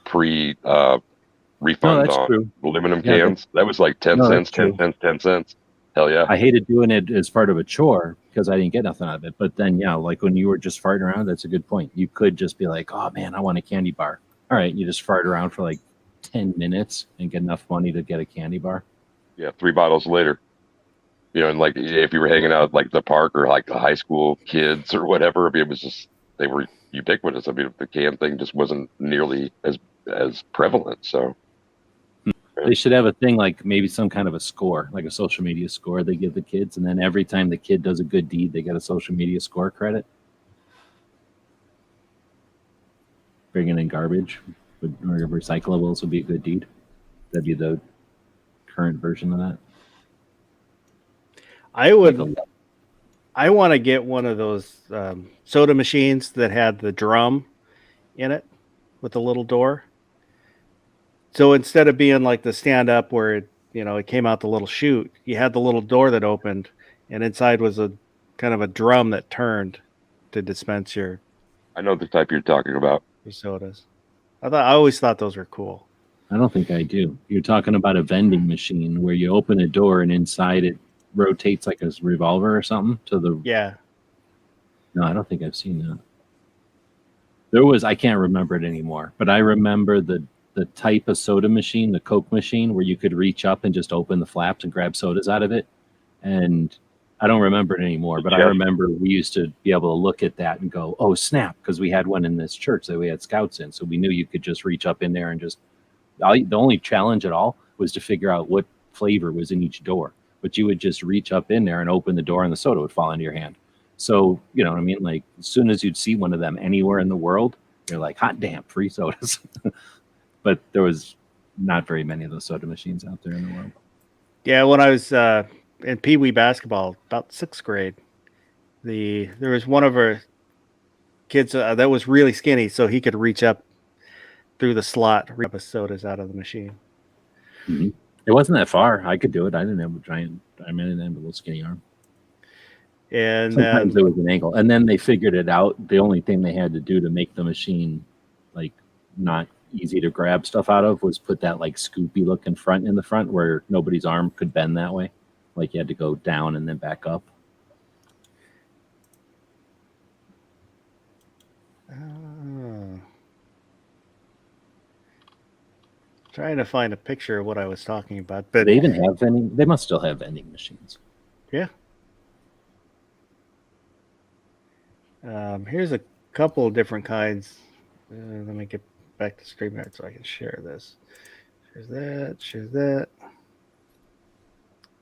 refund that's on true. aluminum Yeah, cans. That was like 10 No, cents, that's true. 10 cents, 10 cents. Hell yeah. I hated doing it as part of a chore because I didn't get nothing out of it. But then, like when you were just farting around, that's a good point. You could just be like, oh man, I want a candy bar. All right. You just fart around for like 10 minutes and get enough money to get a candy bar. Yeah, 3 bottles later. You know, and like if you were hanging out at like the park or like the high school kids or whatever, I mean, it was just they were ubiquitous. I mean, the can thing just wasn't nearly as prevalent. So They should have a thing like maybe some kind of a score, like a social media score they give the kids, and then every time the kid does a good deed, they get a social media score credit. Bringing in garbage or recyclables would be a good deed. That'd be the current version of that. I want to get one of those soda machines that had the drum in it with the little door. So instead of being like the stand up where it came out the little chute, you had the little door that opened, and inside was a kind of a drum that turned to dispense your I know the type you're talking about. sodas. I always thought those were cool. I don't think I do. You're talking about a vending machine where you open a door and inside it rotates like a revolver or something to the. Yeah. No, I don't think I've seen that. There was, I can't remember it anymore, but I remember the type of soda machine, the Coke machine, where you could reach up and just open the flaps and grab sodas out of it. And I don't remember it anymore, but I remember we used to be able to look at that and go, oh, snap, because we had one in this church that we had scouts in. So we knew you could just reach up in there and just, the only challenge at all was to figure out what flavor was in each door. But you would just reach up in there and open the door and the soda would fall into your hand. So, you know what I mean? Like, as soon as you'd see one of them anywhere in the world, you're like, hot damn, free sodas. But there was not very many of those soda machines out there in the world. Yeah, when I was in Pee Wee basketball, about 6th grade, there was one of our kids that was really skinny, so he could reach up through the slot, reach up sodas out of the machine. Mm-hmm. It wasn't that far. I could do it. I didn't have a giant. I didn't have a little skinny arm. And sometimes there was an angle, and then they figured it out. The only thing they had to do to make the machine like not easy to grab stuff out of was put that like scoopy look in the front where nobody's arm could bend that way. Like you had to go down and then back up. Trying to find a picture of what I was talking about, but they even have vending. They must still have vending machines. Yeah. Here's a couple of different kinds. Let me get back to StreamYard so I can share this. Here's that.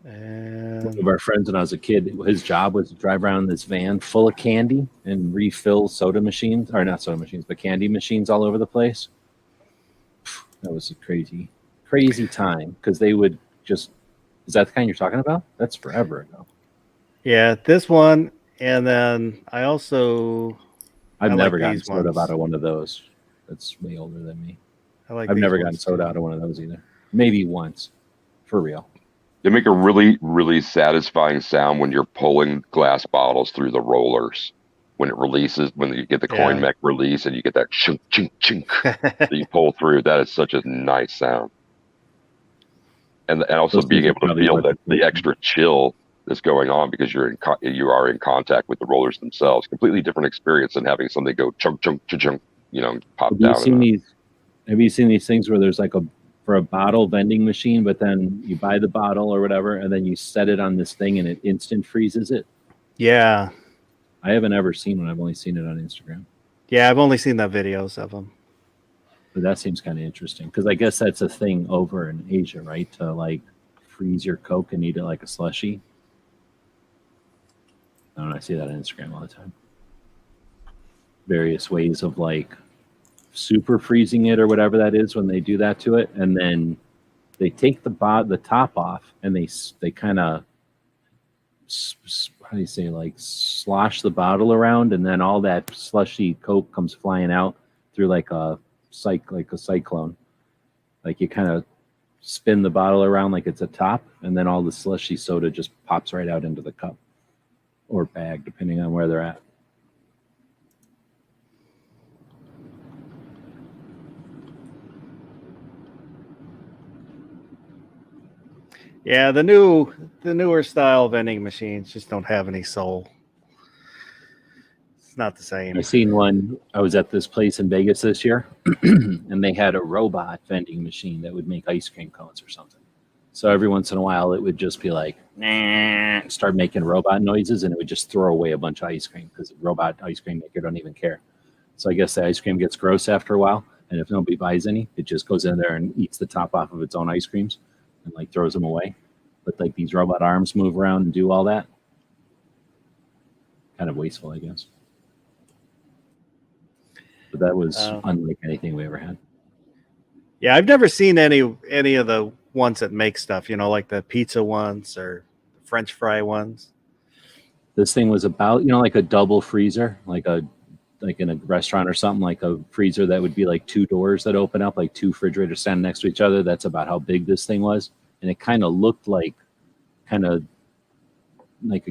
And one of our friends when I was a kid, his job was to drive around in this van full of candy and refill soda machines, or not soda machines, but candy machines all over the place. That was a crazy time because they would just. Is that the kind you're talking about? That's forever ago. Yeah, this one, and then I also. I've never gotten soda out of one of those. That's way older than me. I've never gotten soda out of one of those either. Maybe once, for real. They make a really, really satisfying sound when you're pulling glass bottles through the rollers. When it releases, when you get the coin mech release and you get that chink, chink, chink that you pull through, that is such a nice sound. And also those being able to feel that the extra chill that's going on because you are in contact with the rollers themselves. Completely different experience than having something go chunk, chunk, chunk, pop down. Have you seen these things where there's like for a bottle vending machine, but then you buy the bottle or whatever, and then you set it on this thing and it instant freezes it? Yeah. I haven't ever seen one. I've only seen it on Instagram. Yeah, I've only seen the videos of them. But that seems kind of interesting because I guess that's a thing over in Asia, right? To like freeze your Coke and eat it like a slushie. I don't know. I see that on Instagram all the time. Various ways of like super freezing it or whatever that is when they do that to it, and then they take the top off and they kind of how do you say, like slosh the bottle around, and then all that slushy Coke comes flying out through like a cyclone. Like you kind of spin the bottle around like it's a top, and then all the slushy soda just pops right out into the cup or bag, depending on where they're at. Yeah, the newer style vending machines just don't have any soul. It's not the same. I seen one. I was at this place in Vegas this year, and they had a robot vending machine that would make ice cream cones or something. So every once in a while, it would just be like, nah, start making robot noises, and it would just throw away a bunch of ice cream because the robot ice cream maker don't even care. So I guess the ice cream gets gross after a while, and if nobody buys any, it just goes in there and eats the top off of its own ice creams and like throws them away. But like these robot arms move around and do all that. Kind of wasteful, I guess. But that was unlike anything we ever had. Yeah, I've never seen any of the ones that make stuff, like the pizza ones or French fry ones. This thing was about, like a double freezer, like in a restaurant or something, like a freezer that would be like two doors that open up, like two refrigerators standing next to each other. That's about how big this thing was. And it kind of looked like a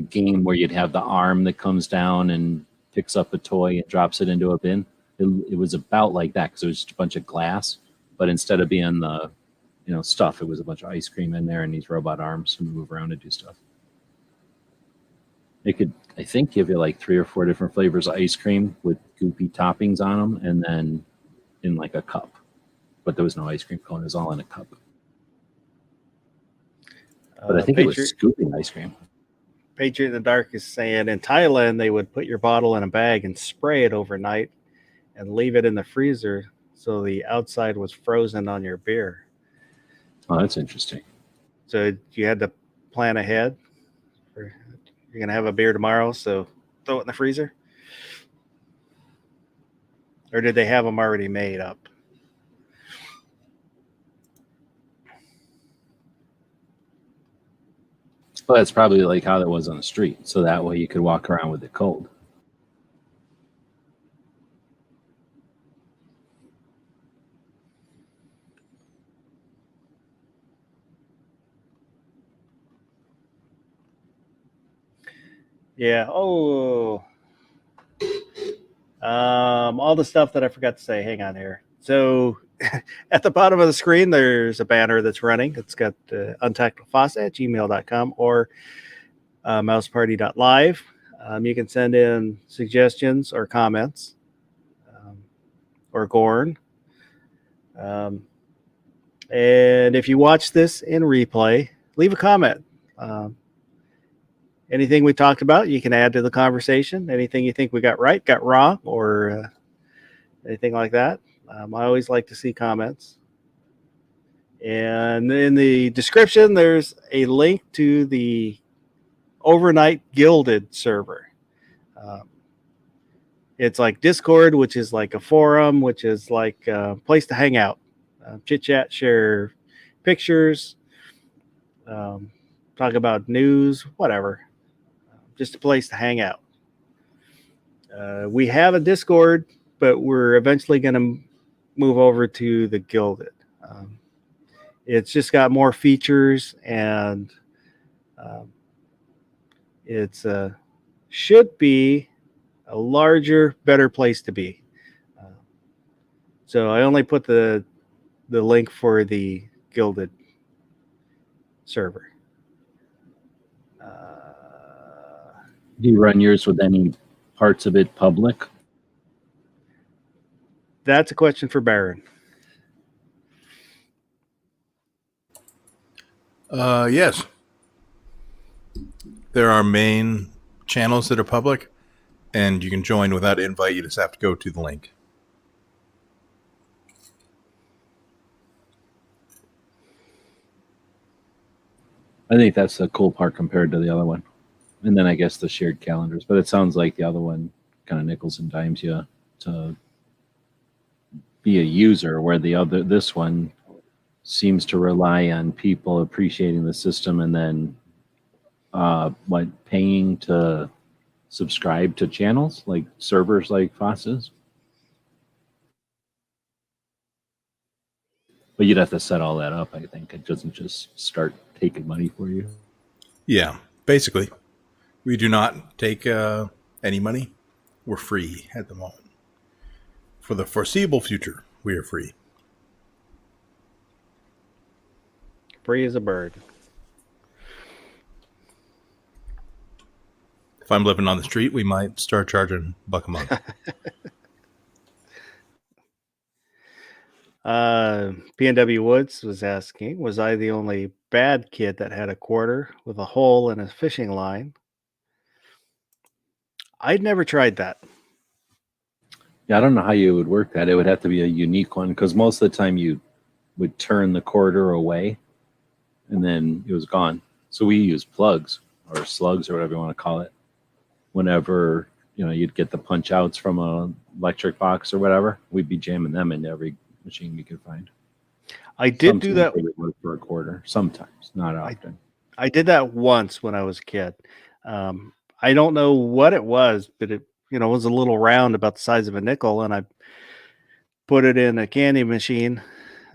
game where you'd have the arm that comes down and picks up a toy and drops it into a bin. It was about like that because it was just a bunch of glass, but instead of being the stuff, it was a bunch of ice cream in there and these robot arms to move around and do stuff. It could, I think, give you like 3 or 4 different flavors of ice cream with goopy toppings on them, and then in like a cup. But there was no ice cream cone; it was all in a cup. But I think it was scooping ice cream. Patriot in the Dark is saying in Thailand they would put your bottle in a bag and spray it overnight and leave it in the freezer so the outside was frozen on your beer. Oh, that's interesting. So you had to plan ahead. You're going to have a beer tomorrow, so throw it in the freezer? Or did they have them already made up? Well, that's probably like how that was on the street. So that way you could walk around with it cold. Yeah. Oh. All the stuff that I forgot to say. Hang on here. So at the bottom of the screen, there's a banner that's running. It's got untactedfaucet@gmail.com or mouseparty.live. You can send in suggestions or comments or Gorn. And if you watch this in replay, leave a comment. Anything we talked about, you can add to the conversation. Anything you think we got right, got wrong, or anything like that. I always like to see comments. And in the description, there's a link to the Overnight Gilded server. It's like Discord, which is like a forum, which is like a place to hang out, chit chat, share pictures, talk about news, whatever. Just a place to hang out. We have a Discord, but we're eventually going to move over to the Gilded. It's just got more features, and it's should be a larger, better place to be. So I only put the link for the Gilded server. Do you run yours with any parts of it public? That's a question for Baron. Yes. There are main channels that are public, and you can join without invite. You just have to go to the link. I think that's the cool part compared to the other one. And then I guess the shared calendars. But it sounds like the other one kind of nickels and dimes you to be a user, where this one seems to rely on people appreciating the system and then paying to subscribe to channels like servers like Foss's. But you'd have to set all that up, I think. It doesn't just start taking money for you. Yeah, basically. We do not take any money. We're free at the moment. For the foreseeable future, we are free. Free as a bird. If I'm living on the street, we might start charging $1 a month. PNW Woods was asking, was I the only bad kid that had a quarter with a hole in a fishing line? I'd never tried that. Yeah, I don't know how you would work that. It would have to be a unique one because most of the time you would turn the quarter away and then it was gone. So we use plugs or slugs or whatever you want to call it. Whenever you'd get the punch outs from a electric box or whatever, we'd be jamming them into every machine we could find. I did do that. They would work for a quarter. Sometimes, not often. I did that once when I was a kid. I don't know what it was, but it was a little round about the size of a nickel, and I put it in a candy machine,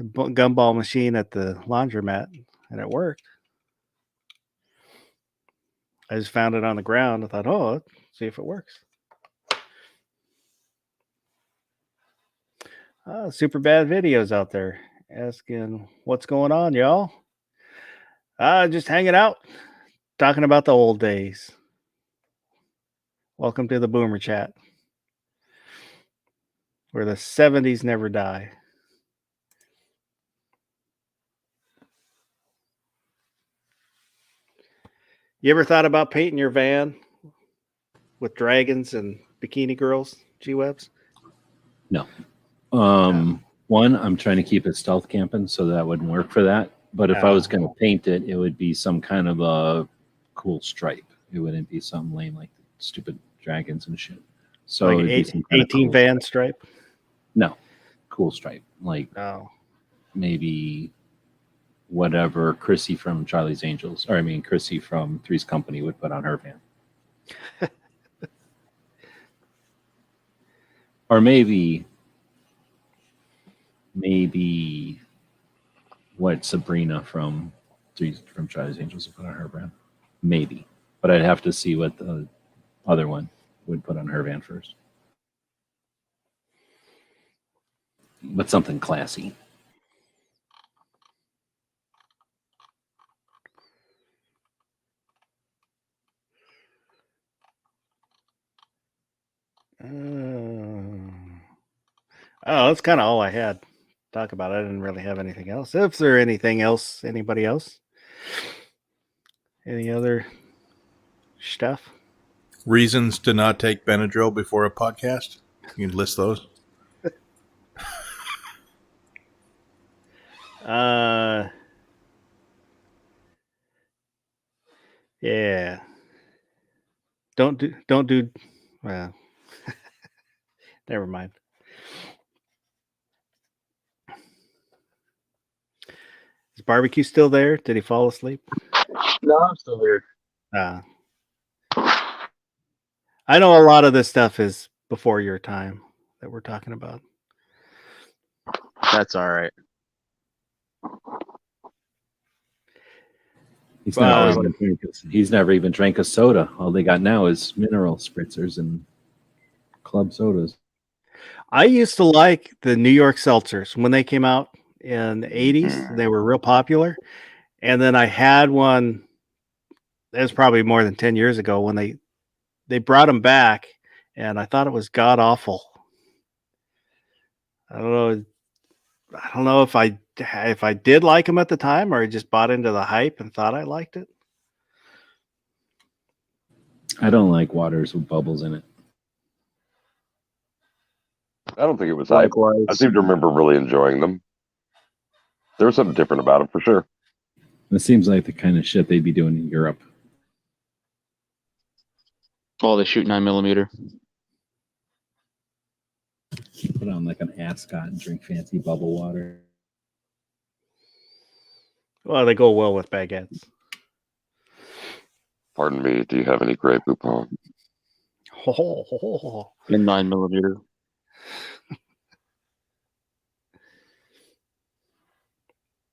a gumball machine at the laundromat, and it worked. I just found it on the ground. I thought, oh, let's see if it works. Super bad videos out there asking what's going on, y'all. Just hanging out, talking about the old days. Welcome to the Boomer Chat, where the 70s never die. You ever thought about painting your van with dragons and bikini girls, G-Webs? No. One, I'm trying to keep it stealth camping, so that wouldn't work for that. But if I was going to paint it, it would be some kind of a cool stripe. It wouldn't be something lame like stupid dragons and shit. So like it'd be some kind 18 cool van stripe? No, cool stripe. Like maybe whatever Chrissy from Charlie's Angels, Chrissy from Three's Company would put on her van. Or maybe what Sabrina from Charlie's Angels would put on her van. Maybe. But I'd have to see what the other one would put on her van first. But something classy. That's kind of all I had to talk about. I didn't really have anything else. If there anything else, anybody else? Any other stuff? Reasons to not take Benadryl before a podcast? You can list those. Yeah. Don't do well. Never mind. Is Barbecue still there? Did he fall asleep? No, I'm still here. I know a lot of this stuff is before your time that we're talking about. That's all right. He's never even drank a soda. All they got now is mineral spritzers and club sodas. I used to like the New York seltzers when they came out in the 80s. They were real popular. And then I had one, it was probably more than 10 years ago when they brought them back, and I thought it was god awful. I don't know if I did like them at the time, or I just bought into the hype and thought I liked it. I don't like waters with bubbles in it. I don't think it was hype. I seem to remember really enjoying them. There was something different about them for sure. It seems like the kind of shit they'd be doing in Europe. Oh, they shoot 9mm. Put on like an ascot and drink fancy bubble water. Well, they go well with baguettes. Pardon me, do you have any Grey Poupon? In 9mm.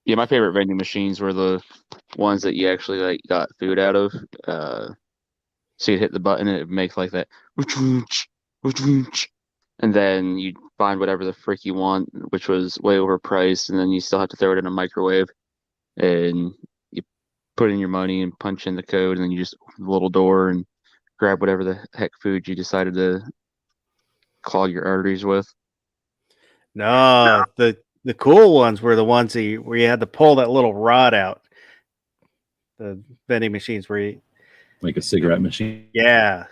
Yeah, my favorite vending machines were the ones that you actually got food out of. So you'd hit the button and it would make like that, and then you'd find whatever the frick you want, which was way overpriced, and then you still have to throw it in a microwave, and you put in your money and punch in the code, and then you just open the little door and grab whatever the heck food you decided to clog your arteries with. No, the The cool ones were the ones where you had to pull that little rod out. The vending machines where you, Like a cigarette machine. yeah.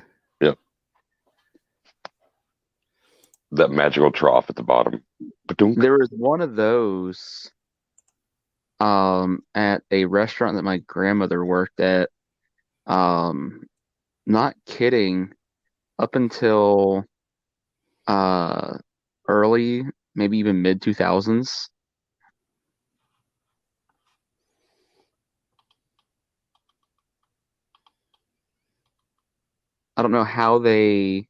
That magical trough at the bottom. Ba-dunk. There was one of those at a restaurant that my grandmother worked at. Not kidding, up until early, maybe even mid 2000s. I don't know how they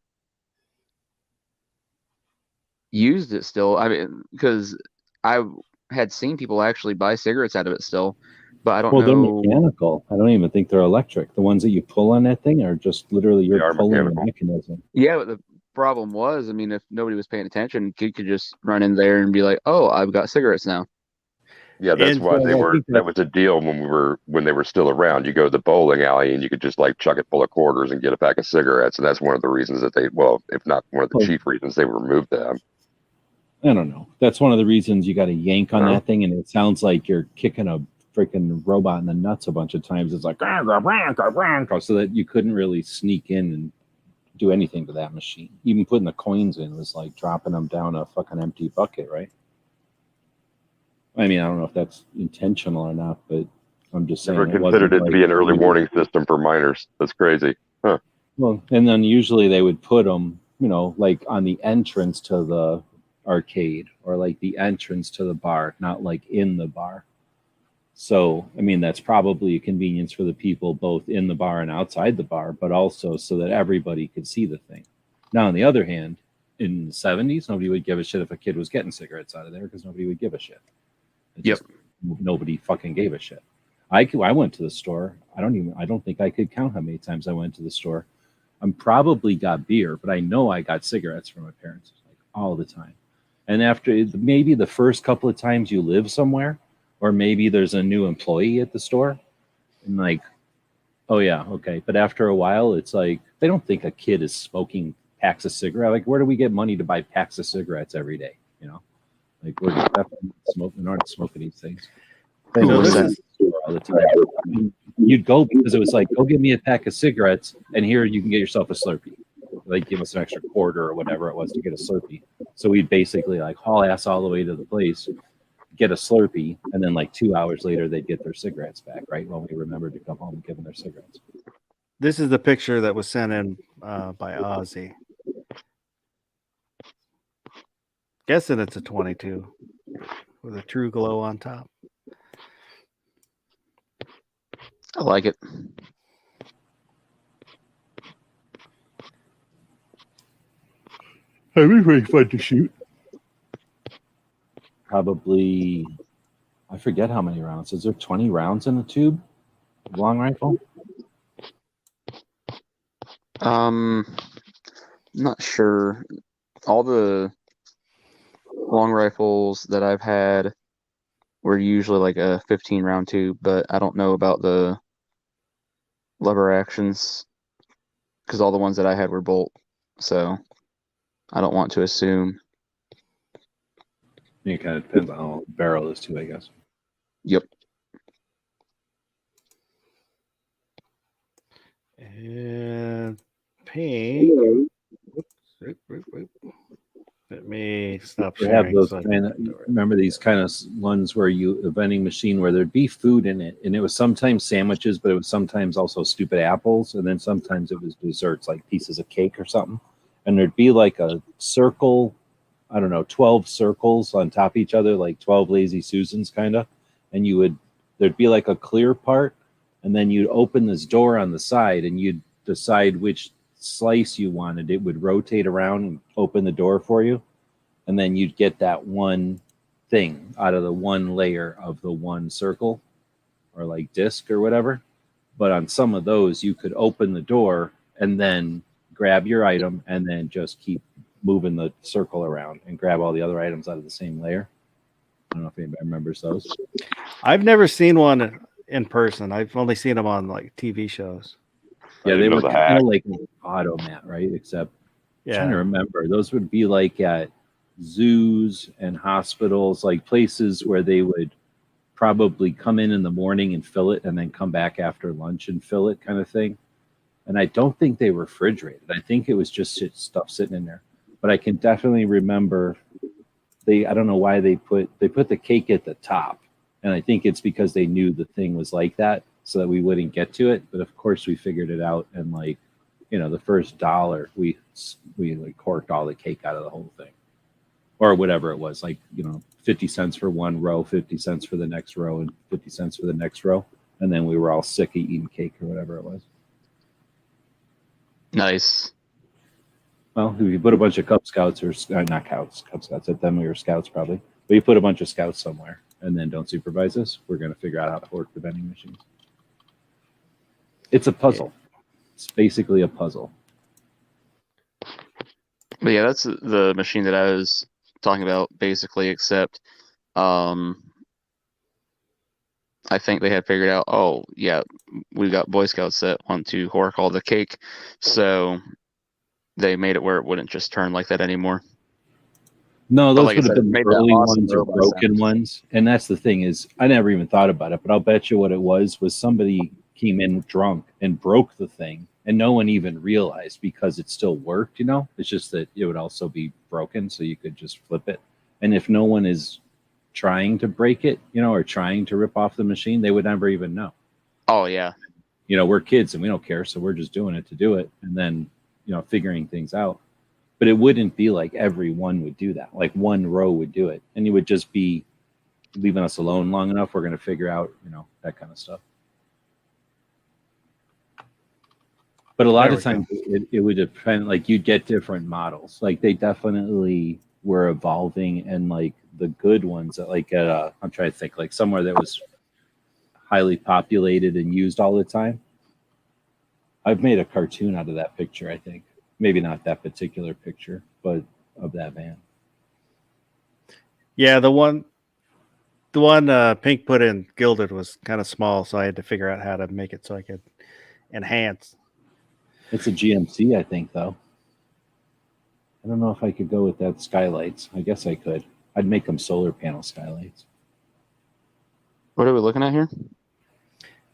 used it still. I mean, because I had seen people actually buy cigarettes out of it still, but I don't Well, they're know. mechanical. I don't even think they're electric. The ones that you pull on that thing are just literally They you're are pulling the mechanical. mechanism. Yeah, but the problem was, I mean, if nobody was paying attention, kid could just run in there and be like, "Oh, I've got cigarettes now." Yeah, that's And why so they I were. think That was a deal when they were still around. You go to the bowling alley and you could just like chuck it full of quarters and get a pack of cigarettes, and that's one of the reasons that they, well, if not one of the Oh. chief reasons they removed them. I don't know. That's one of the reasons you got to yank on No. that thing, and it sounds like you're kicking a freaking robot in the nuts a bunch of times. It's like so that you couldn't really sneak in and do anything to that machine. Even putting the coins in was like dropping them down a fucking empty bucket, right? I mean, I don't know if that's intentional or not, but I'm just saying. Never it considered wasn't it to be like- an early warning system for minors. That's crazy. Well, and then usually they would put them, you know, like on the entrance to the arcade or like the entrance to the bar, not like in the bar. So, I mean, that's probably a convenience for the people both in the bar and outside the bar, but also so that everybody could see the thing. Now, on the other hand, in the 70s, nobody would give a shit if a kid was getting cigarettes out of there because nobody would give a shit. It Yep. just- nobody fucking gave a shit. I went to the store. I don't think I could count how many times I went to the store. I'm probably got beer, but I know I got cigarettes from my parents like all the time. And after maybe the first couple of times you live somewhere, or maybe there's a new employee at the store, and like, oh yeah, okay. But after a while, it's like they don't think a kid is smoking packs of cigarettes. Like, where do we get money to buy packs of cigarettes every day? You know, like we're definitely smoking, aren't smoking these things. They So were this in is- the store all the time. I mean, you'd go because it was like, go get me a pack of cigarettes, and here you can get yourself a Slurpee. Like, give us an extra quarter or whatever it was to get a Slurpee. So we'd basically like haul ass all the way to the place, get a Slurpee, and then like 2 hours later they'd get their cigarettes back, right? When we remembered to come home and give them their cigarettes. This is the picture that was sent in by Ozzy. Guessing it's a 22 with a true glow on top. I like it. That'd be pretty fun to shoot. Probably, I forget how many rounds. Is there 20 rounds in a tube? Long rifle? Not sure. All the long rifles that I've had were usually like a 15 round tube, but I don't know about the lever actions because all the ones that I had were bolt. So I don't want to assume. It kind of depends on how the barrel is too, I guess. Yep. And pink. Whoops. Let me stop We sharing. have those so I can kind of, do it. remember these kind of ones where a vending machine where there'd be food in it, and it was sometimes sandwiches, but it was sometimes also stupid apples, and then sometimes it was desserts like pieces of cake or something. And there'd be like a circle, I don't know, 12 circles on top of each other, like 12 lazy Susans kind of. And there'd be like a clear part, and then you'd open this door on the side and you'd decide which slice you wanted. It would rotate around and open the door for you. And then you'd get that one thing out of the one layer of the one circle or like disc or whatever. But on some of those, you could open the door and then grab your item and then just keep moving the circle around and grab all the other items out of the same layer. I don't know if anybody remembers those. I've never seen one in person. I've only seen them on like TV shows. Yeah, they know were the kind hack. of like an automat, right? Except I'm trying to Yeah. remember. Those would be like at zoos and hospitals, like places where they would probably come in the morning and fill it and then come back after lunch and fill it, kind of thing. And I don't think they refrigerated. I think it was just stuff sitting in there. But I can definitely remember I don't know why they put the cake at the top. And I think it's because they knew the thing was like that so that we wouldn't get to it. But of course we figured it out, and like, the first $1 we like corked all the cake out of the whole thing. Or whatever it was, like, 50 cents for one row, 50 cents for the next row, and 50 cents for the next row. And then we were all sick of eating cake or whatever it was. Nice. Well, if you put a bunch of Cub Scouts or not Cub Scouts at them, we were Scouts probably, but you put a bunch of Scouts somewhere and then don't supervise us, we're going to figure out how to work the vending machines. It's a puzzle. It's basically a puzzle. But yeah, that's the machine that I was talking about, basically, except I think they had figured out, oh, yeah, we got Boy Scouts that want to hork all the cake, so they made it where it wouldn't just turn like that anymore. No, But those like I would have said, been made the that early awesome ones or robot broken sound. ones. And that's the thing is, I never even thought about it, but I'll bet you what it was somebody came in drunk and broke the thing, and no one even realized because it still worked, It's just that it would also be broken, so you could just flip it. And if no one is trying to break it, or trying to rip off the machine, they would never even know. Oh, yeah. We're kids and we don't care, so we're just doing it to do it, and then, figuring things out. But it wouldn't be like everyone would do that. Like one row would do it, and you would just be leaving us alone long enough. We're going to figure out, that kind of stuff. But a lot of times it would depend, like you'd get different models. Like they definitely were evolving, and like the good ones that like I'm trying to think, like somewhere that was highly populated and used all the time. I've made a cartoon out of that picture, I think. Maybe not that particular picture, but of that van. Yeah, the one Pink put in Gilded was kind of small, so I had to figure out how to make it so I could enhance. It's a GMC, I think, though. I don't know if I could go with that skylights. I guess I could. I'd make them solar panel skylights. What are we looking at here?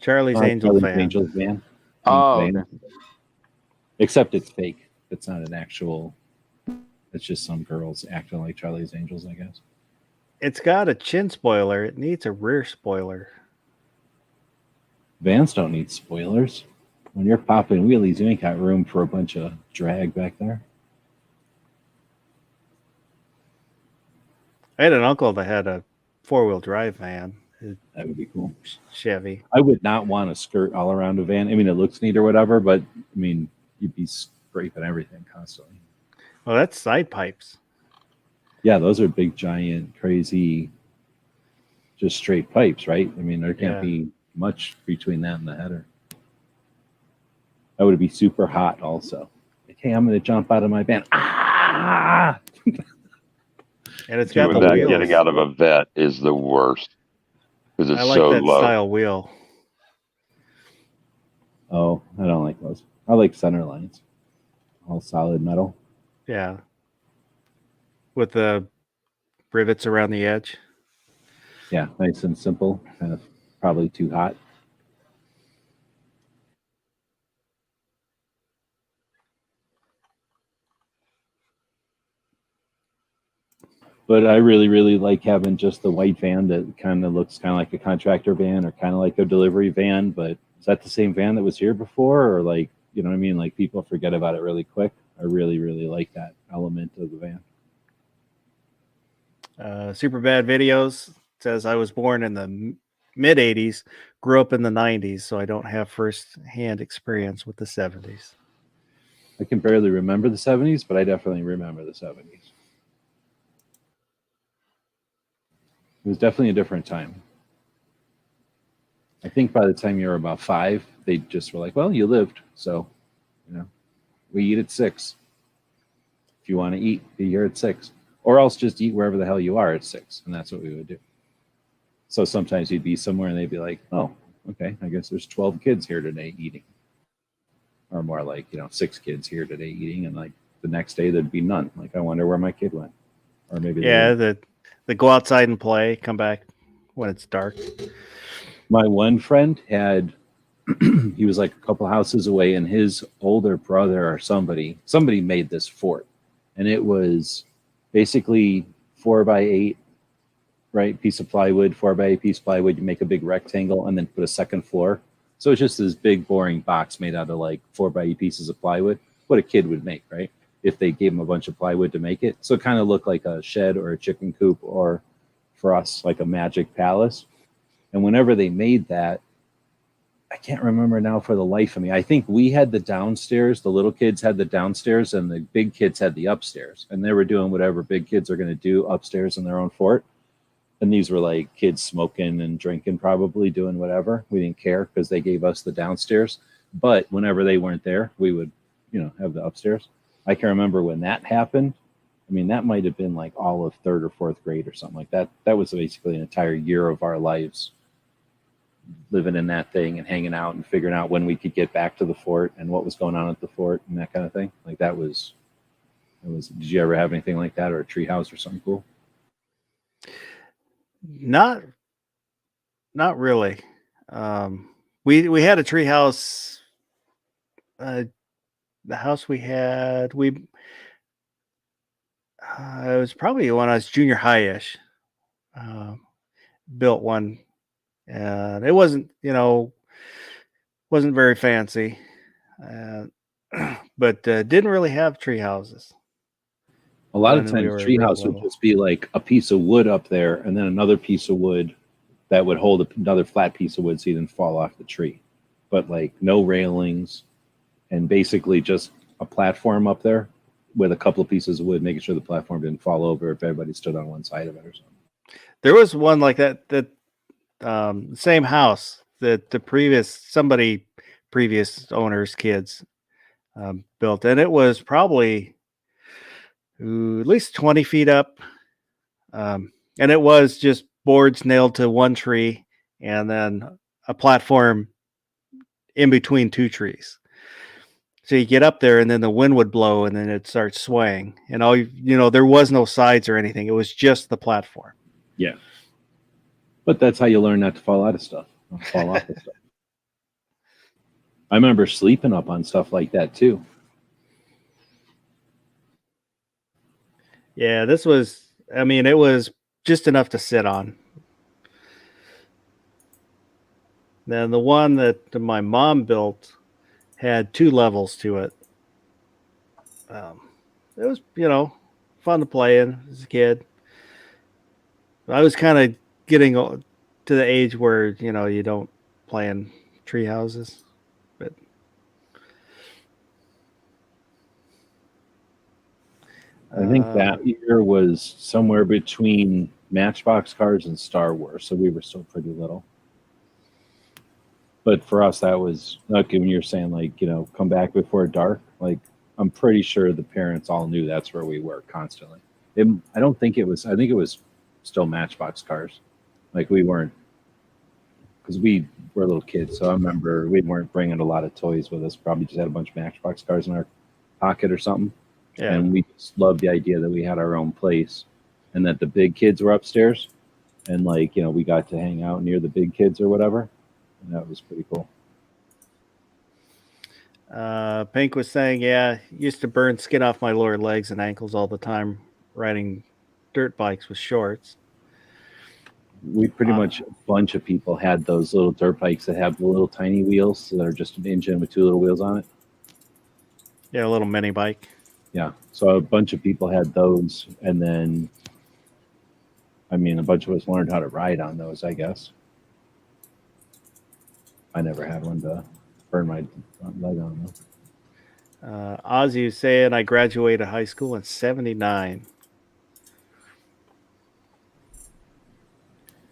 Charlie's Angels van. Angels van. Oh, van. okay. Except it's fake. It's not an actual. It's just some girls acting like Charlie's Angels, I guess. It's got a chin spoiler. It needs a rear spoiler. Vans don't need spoilers. When you're popping wheelies, you ain't got room for a bunch of drag back there. I had an uncle that had a 4-wheel drive van. That would be cool. Chevy. I would not want a skirt all around a van. I mean, it looks neat or whatever, but I mean, you'd be scraping everything constantly. Well, that's side pipes. Yeah, those are big, giant, crazy, just straight pipes, right? I mean, there can't be much between that and the header. That would be super hot also. Like, hey, I'm going to jump out of my van. Ah! And it's got the that wheels. getting out of a vet is the worst because it's I like so that low. style wheel. Oh, I don't like those. I like center lines. All solid metal. Yeah. With the rivets around the edge. Yeah, nice and simple. Kind of probably too hot. But I really, really like having just the white van that kind of looks kind of like a contractor van or kind of like a delivery van. But is that the same van that was here before? Or like, you know what I mean? Like people forget about it really quick. I really, really like that element of the van. Super Bad Videos says I was born in the mid 80s, grew up in the 90s, so I don't have first-hand experience with the 70s. I can barely remember the 70s, but I definitely remember the 70s. It was definitely a different time. I think by the time you were about 5, they just were like, well, you lived. So, you know, we eat at 6. If you want to eat, be here at 6. Or else just eat wherever the hell you are at 6. And that's what we would do. So sometimes you'd be somewhere and they'd be like, oh, okay, I guess there's 12 kids here today eating. Or more like, 6 kids here today eating. And like the next day there'd be none. Like, I wonder where my kid went. or maybe Yeah, the go outside and play, come back when it's dark. My one friend had he was like a couple houses away, and his older brother or somebody made this fort, and it was basically 4x8, right? Piece of plywood, 4x8 piece of plywood. You make a big rectangle and then put a second floor. So it's just this big boring box made out of like 4x8 pieces of plywood. What a kid would make, right? If they gave him a bunch of plywood to make it. So it kind of looked like a shed or a chicken coop, or for us, like a magic palace. And whenever they made that, I can't remember now for the life of me. I think we had the downstairs, the little kids had the downstairs, and the big kids had the upstairs. And they were doing whatever big kids are going to do upstairs in their own fort. And these were like kids smoking and drinking, probably doing whatever. We didn't care because they gave us the downstairs. But whenever they weren't there, we would, have the upstairs. I can remember when that happened. I mean, that might have been like all of third or fourth grade or something like that. That was basically an entire year of our lives living in that thing and hanging out and figuring out when we could get back to the fort and what was going on at the fort and that kind of thing. Like that was. Did you ever have anything like that, or a tree house or something cool? Not really. We had a tree house. The house we had, it was probably when I was junior high-ish. Built one, and it wasn't very fancy, but didn't really have tree houses. A lot of times, treehouse would just be like a piece of wood up there, and then another piece of wood that would hold another flat piece of wood, so you didn't fall off the tree. But like no railings, and basically just a platform up there with a couple of pieces of wood, making sure the platform didn't fall over if everybody stood on one side of it or something. There was one like that. Same house that the previous owner's kids built, and it was probably at least 20 feet up, and it was just boards nailed to one tree and then a platform in between two trees. So you get up there and then the wind would blow and then it starts swaying, and there was no sides or anything. It was just the platform. Yeah. But that's how you learn not to fall out of stuff. Not fall off of stuff. I remember sleeping up on stuff like that too. Yeah, it was just enough to sit on. Then the one that my mom built had 2 levels to it. It was, fun to play in as a kid. I was kind of getting to the age where, you don't play in tree houses. But I think that year was somewhere between Matchbox Cars and Star Wars, so we were still pretty little. But for us, that was like when you're saying, like, come back before dark. Like, I'm pretty sure the parents all knew that's where we were constantly. I think it was still Matchbox Cars. Like, we weren't, because we were little kids. So I remember we weren't bringing a lot of toys with us. Probably just had a bunch of Matchbox Cars in our pocket or something. Yeah. And we just loved the idea that we had our own place and that the big kids were upstairs. And like, we got to hang out near the big kids or whatever. And that was pretty cool. Pink was saying, yeah, used to burn skin off my lower legs and ankles all the time riding dirt bikes with shorts. We pretty much, a bunch of people had those little dirt bikes that have the little tiny wheels. So they're just an engine with 2 little wheels on it. Yeah, a little mini bike. Yeah. So a bunch of people had those. And then, a bunch of us learned how to ride on those, I guess. I never had one to burn my leg on though. Ozzy was saying I graduated high school in 79.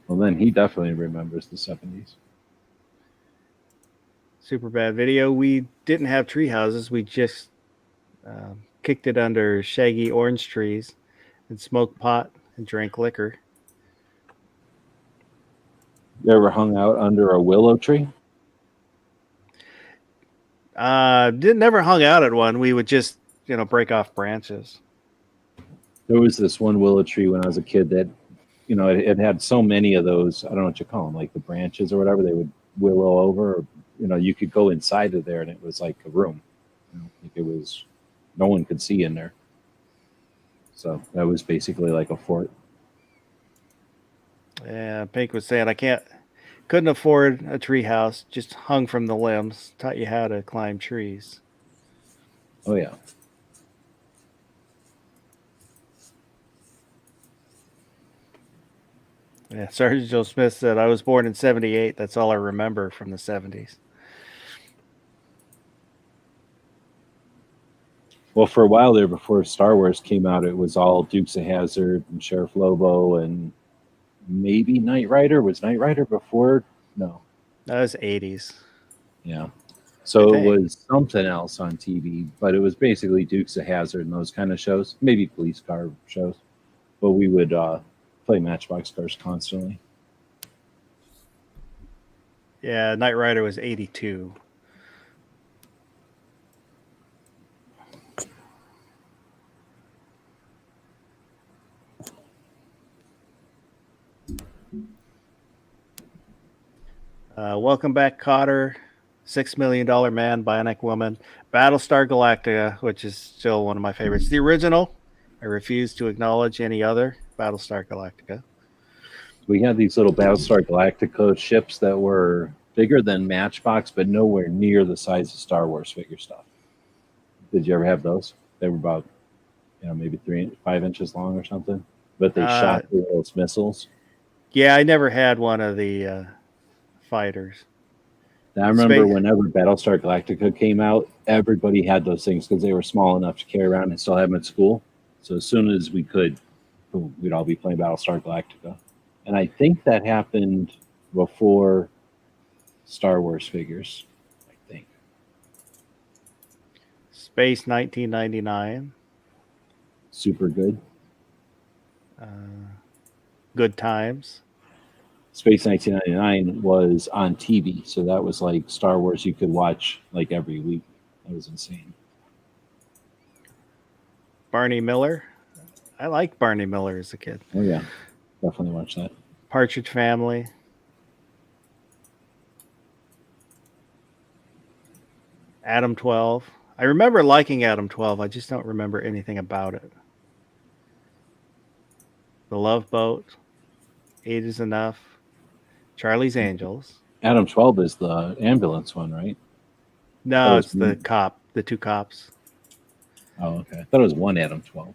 Well, then he definitely remembers the 70s. Super bad video. We didn't have tree houses. We just kicked it under shaggy orange trees and smoked pot and drank liquor. You ever hung out under a willow tree? Never hung out at one. We would just, break off branches. There was this one willow tree when I was a kid that, it had so many of those. I don't know what you call them, like the branches or whatever. They would willow over. Or, you could go inside of there, and it was like a room. Like it was, no one could see in there. So that was basically like a fort. Yeah, Pink was saying couldn't afford a tree house, just hung from the limbs, taught you how to climb trees. Oh yeah. Yeah, Sergeant Joe Smith said, I was born in 78. That's all I remember from the 70s. Well, for a while there, before Star Wars came out, it was all Dukes of Hazzard and Sheriff Lobo and maybe Knight Rider. Was Knight Rider before? No. That was 80s. Yeah. So I it think. was something else on TV, but it was basically Dukes of Hazzard and those kind of shows, maybe police car shows. But we would play Matchbox cars constantly. Yeah, Knight Rider was 82. Welcome back, Cotter. $6 Million Man, Bionic Woman, Battlestar Galactica, which is still one of my favorites. The original, I refuse to acknowledge any other, Battlestar Galactica. We had these little Battlestar Galactica ships that were bigger than Matchbox, but nowhere near the size of Star Wars figure stuff. Did you ever have those? They were about, maybe 5 inches long or something, but they shot through those missiles. Yeah, I never had one of the fighters. I remember whenever Battlestar Galactica came out, everybody had those things because they were small enough to carry around and still have them at school. So as soon as we could, boom, we'd all be playing Battlestar Galactica. And I think that happened before Star Wars figures, I think. Space 1999. Super good. Good Times. Space 1999 was on TV, so that was like Star Wars you could watch like every week. That was insane. Barney Miller. I liked Barney Miller as a kid. Oh yeah, definitely watch that. Partridge Family. Adam 12. I remember liking Adam 12. I just don't remember anything about it. The Love Boat. 8 is Enough. Charlie's Angels. Adam 12 is the ambulance one, right? No, it's the cop. The two cops. Oh, okay. I thought it was one Adam 12.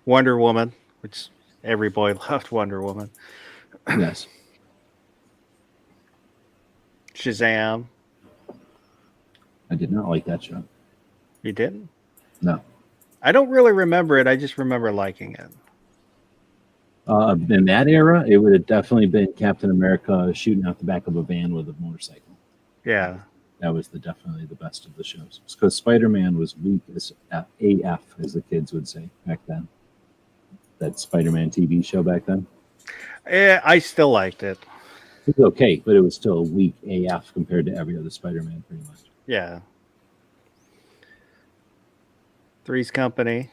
Wonder Woman, which every boy loved Wonder Woman. Yes. Shazam. I did not like that show. You didn't? No. I don't really remember it. I just remember liking it. In that era, it would have definitely been Captain America shooting out the back of a van with a motorcycle. Yeah. That was definitely the best of the shows. Because Spider-Man was weak as AF, as the kids would say back then. That Spider-Man TV show back then. Yeah, I still liked it. It was okay, but it was still weak AF compared to every other Spider-Man, pretty much. Yeah. Three's Company.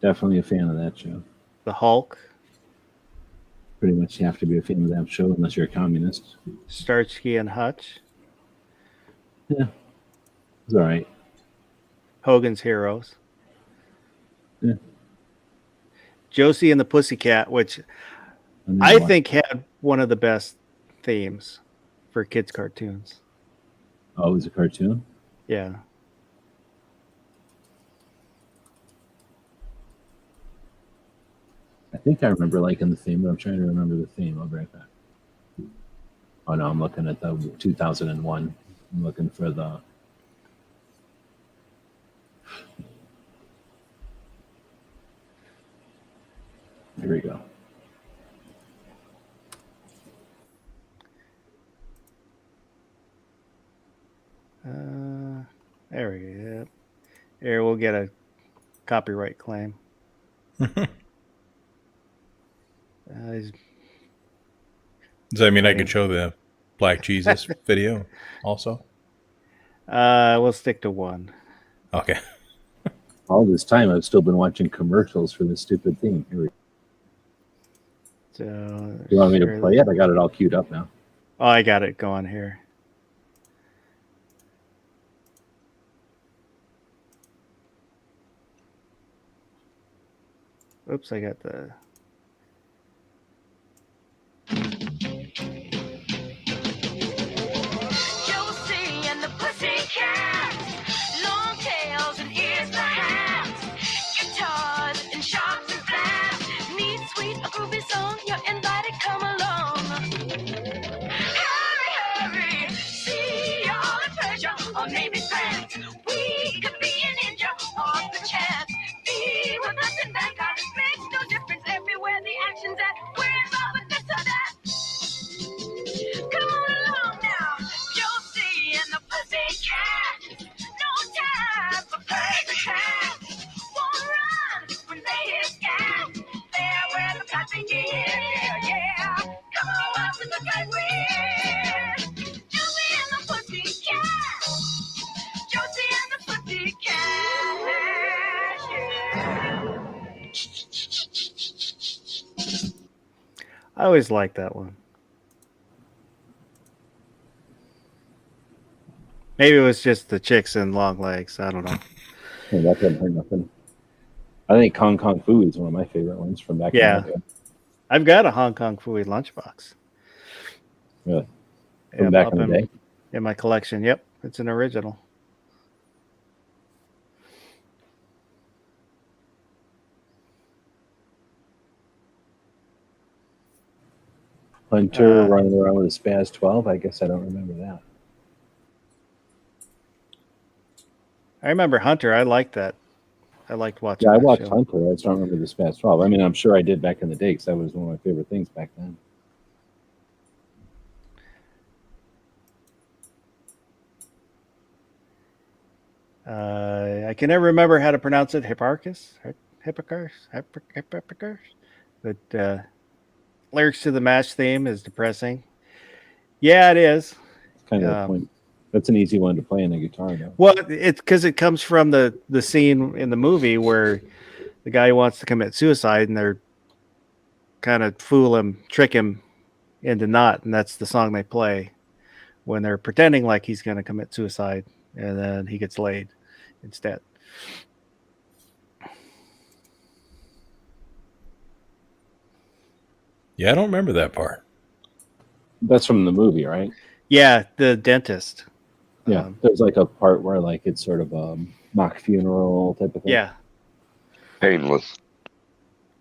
Definitely a fan of that show. The Hulk. Pretty much have to be a fan of that show unless you're a communist. Starsky and Hutch. Yeah. It's all right. Hogan's Heroes. Yeah. Josie and the Pussycat, which I think had one of the best themes for kids' cartoons. Oh, it was a cartoon? Yeah. I think I remember liking the theme, but I'm trying to remember the theme. I'll be right back. Oh, no, I'm looking at the 2001. I'm looking for the... Here we go. There we go. Here, we'll get a copyright claim. Does that mean I could show the Black Jesus video also? We'll stick to one. Okay. All this time, I've still been watching commercials for this stupid theme. Here we go. So You want me to share play it? I got it all queued up now. Oh, I got it going here. Oops, I got the. Josie and the Pussycats, long tails and ears for hats, guitars and sharps and flats. Need sweet a groovy song? You're invited, come along. Hurry, hurry, see all the pleasure, or maybe friends. We could be an ninja or the chance. Be with us in Bangkok, makes no difference everywhere the action's at. We're involved with this or that. Come on along now, Josie and the Pussycat. No time for play cat. Won't run when they hear scat. They're where the plastic is, yeah. Come on out with the right way. Josie and the Pussycat. Josie and the Pussycat. Yeah. I always liked that one. Maybe it was just the chicks and long legs. I don't know. Hey, that doesn't hurt nothing. I think Kong Kong Fu is one of my favorite ones from back Yeah. in the day. I've got a Hong Kong Fooey lunchbox. Really? From back up in the day? in my collection. Yep, it's an original. Hunter running around with a Spaz 12? I guess I don't remember that. I remember Hunter. I liked that. I liked watching Yeah, I that watched show. Hunter. I just don't remember the Spaz 12. I mean, I'm sure I did back in the day because that was one of my favorite things back then. I can never remember how to pronounce it. Hipparchus? But lyrics to the match theme is depressing. Yeah, it is. It's kind of the point. That's an easy one to play on the guitar, though. Well, it's because it comes from the scene in the movie where the guy wants to commit suicide and they're kind of fool him, trick him into not, and that's the song they play when they're pretending like he's going to commit suicide, and then he gets laid instead. Yeah, I don't remember that part. That's from the movie, right? Yeah, the dentist. Yeah, there's like a part where like it's sort of a mock funeral type of thing. Yeah, Painless.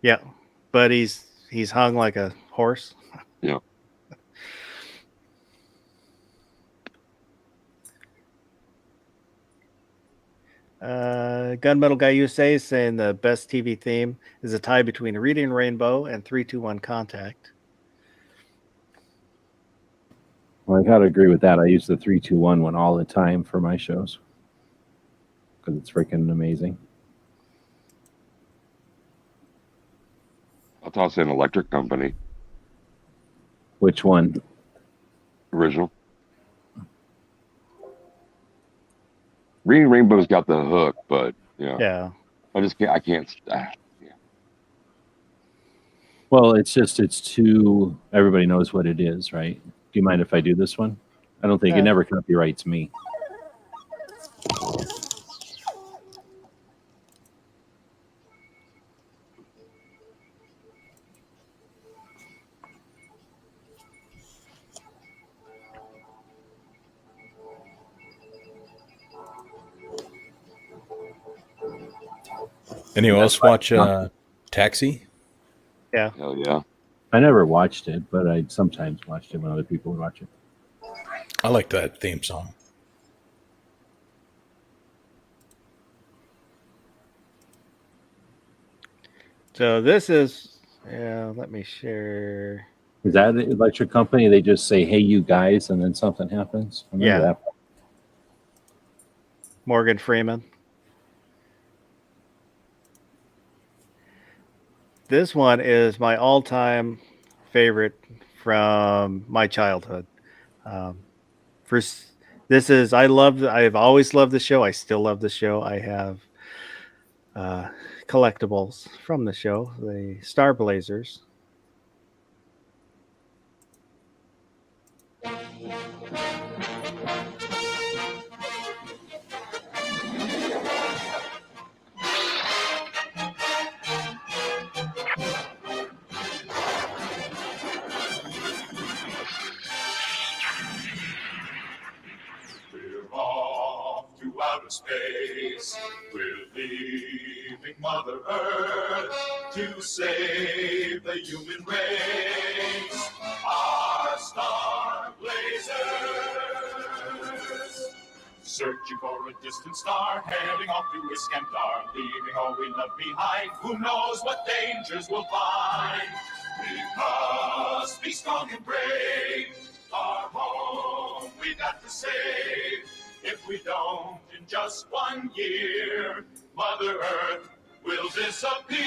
yeah, but he's hung like a horse. Yeah. Gunmetal Guy USA is saying the best TV theme is a tie between Reading Rainbow and 3-2-1 Contact. Well, I got to agree with that. I use the 3-2-1 one all the time for my shows because it's freaking amazing. I'll toss in Electric Company. Which one? Original. Reading Rainbow's got the hook, but Yeah. I just can't. I can't. Yeah. Well, it's too. Everybody knows what it is, right? Do you mind if I do this one? I don't think it never copyrights me. Anyone else watch Taxi? Yeah. Hell yeah. I never watched it, but I sometimes watched it when other people would watch it. I like that theme song. So this is, let me share. Is that the Electric Company? They just say, "Hey, you guys," and then something happens. I remember that. Morgan Freeman. This one is my all-time favorite from my childhood. I've always loved the show. I still love the show. I have collectibles from the show, the Star Blazers. We're off to outer space. We're leaving Mother Earth to save the human race. Our Star Blazers. Searching for a distant star, heading off to Iskandar, leaving all we love behind. Who knows what dangers we'll find? We must be strong and brave. Our home we got to save. If we don't, in just 1 year, Mother Earth will disappear.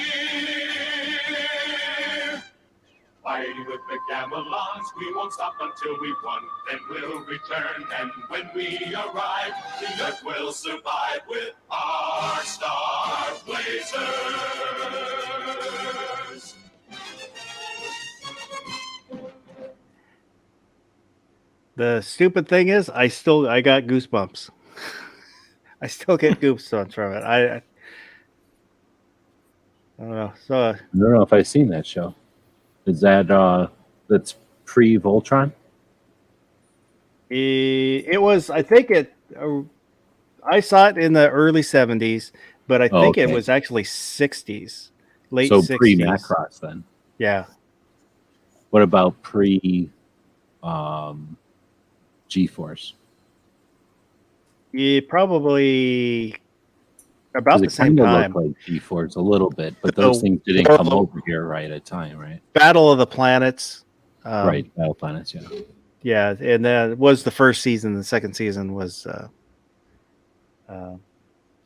Fighting with the Gamelons, we won't stop until we've won. Then we'll return, and when we arrive, the Earth will survive with our Star Blazers. The stupid thing is, I got goosebumps. I still get goosebumps from it. I don't know. So I don't know if I've seen that show. Is that that's pre-Voltron? it was. I think it. I saw it in the early 70s, but I think it okay. was actually 60s, late So 60s. pre-Macross then. Yeah. What about pre G-Force? Yeah, probably about 'Cause the it same kinda time. looked like G-Force a little bit, but those things didn't come over here right at time, right? Battle of the Planets. Right, Battle Planets, yeah. Yeah, and that was the first season. The second season was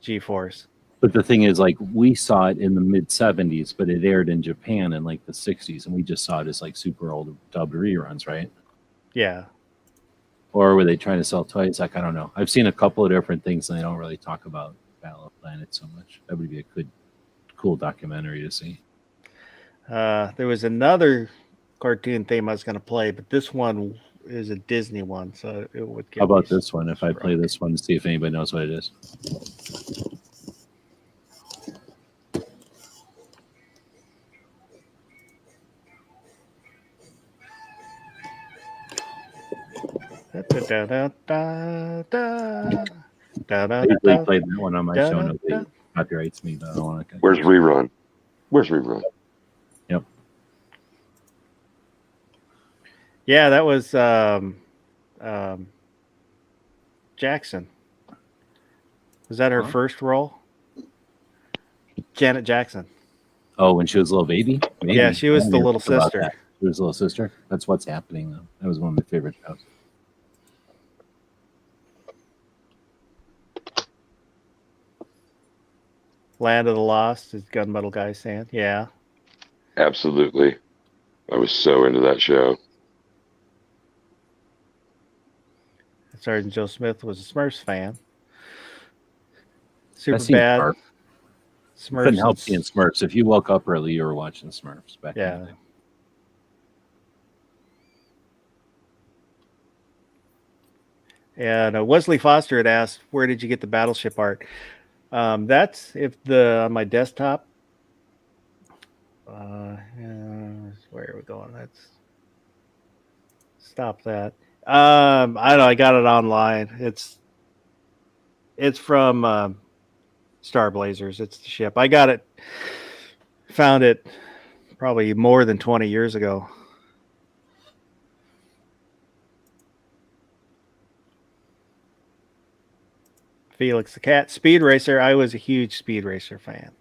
G-Force. But the thing is, like, we saw it in the mid 70s, but it aired in Japan in like the 60s, and we just saw it as like super old dubbed reruns, right? Yeah. Or were they trying to sell toys? Like, I don't know. I've seen a couple of different things, and they don't really talk about Battle of Planets so much. That would be a good, cool documentary to see. There was another cartoon theme I was going to play, but this one is a Disney one, so it would get How about me this one? If I play this one, see if anybody knows what it is. I usually play that one on my show. Nobody copyrights me, but I don't want to. Where's rerun? Where's rerun? Yep. Yeah, that was Jackson. Was that her first role? Janet Jackson. Oh, when she was a little baby? Maybe. Yeah, she was I the didn't even little think about sister. that. She was the little sister. That's What's Happening, though. That was one of my favorite shows. Land of the Lost is Gunmetal Guy saying. Yeah. Absolutely. I was so into that show. Sergeant Joe Smith was a Smurfs fan. That Super seems bad. dark. Smurfs. Couldn't help is- seeing Smurfs. If you woke up early, you were watching Smurfs back in Yeah. the day. And Wesley Foster had asked, "Where did you get the battleship art?" That's on my desktop. Where are we going? Let's stop that. I don't know. I got it online. It's from Star Blazers. It's the ship. I got it. Found it probably more than 20 years ago. Felix the Cat, Speed Racer. I was a huge Speed Racer fan.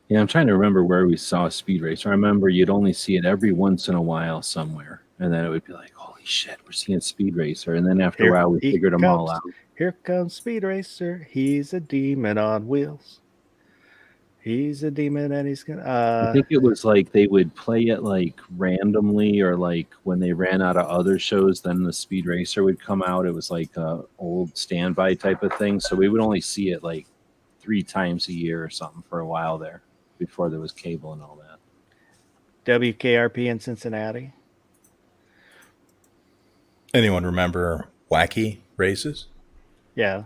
Yeah, I'm trying to remember where we saw Speed Racer. I remember you'd only see it every once in a while somewhere, and then it would be like, "Holy shit, we're seeing Speed Racer!" And then after a while, we figured them all out. Here comes Speed Racer. He's a demon on wheels. He's a demon and he's gonna. I think it was like they would play it like randomly, or like when they ran out of other shows, then the Speed Racer would come out. It was like a old standby type of thing. So we would only see it like 3 times a year or something for a while there before there was cable and all that. WKRP in Cincinnati. Anyone remember Wacky Races? Yeah.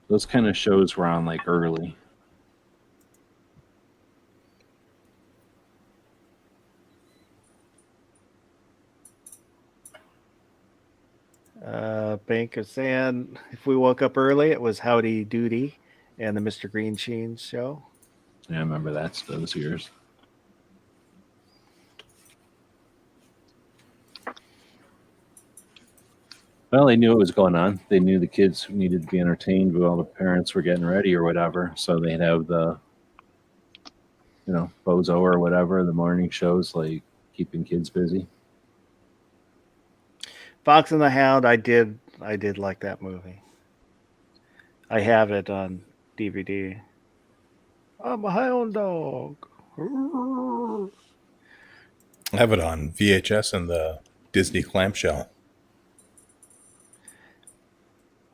Those kind of shows were on like early. Bank of Sand. If we woke up early, it was Howdy Doody and the Mr. Green Sheen show. Yeah, I remember those years. Well, they knew what was going on. They knew the kids needed to be entertained while the parents were getting ready or whatever. So they'd have the, Bozo or whatever, the morning shows, like keeping kids busy. Fox and the Hound. I did like that movie. I have it on DVD. I'm a hound dog. I have it on VHS and the Disney clamshell.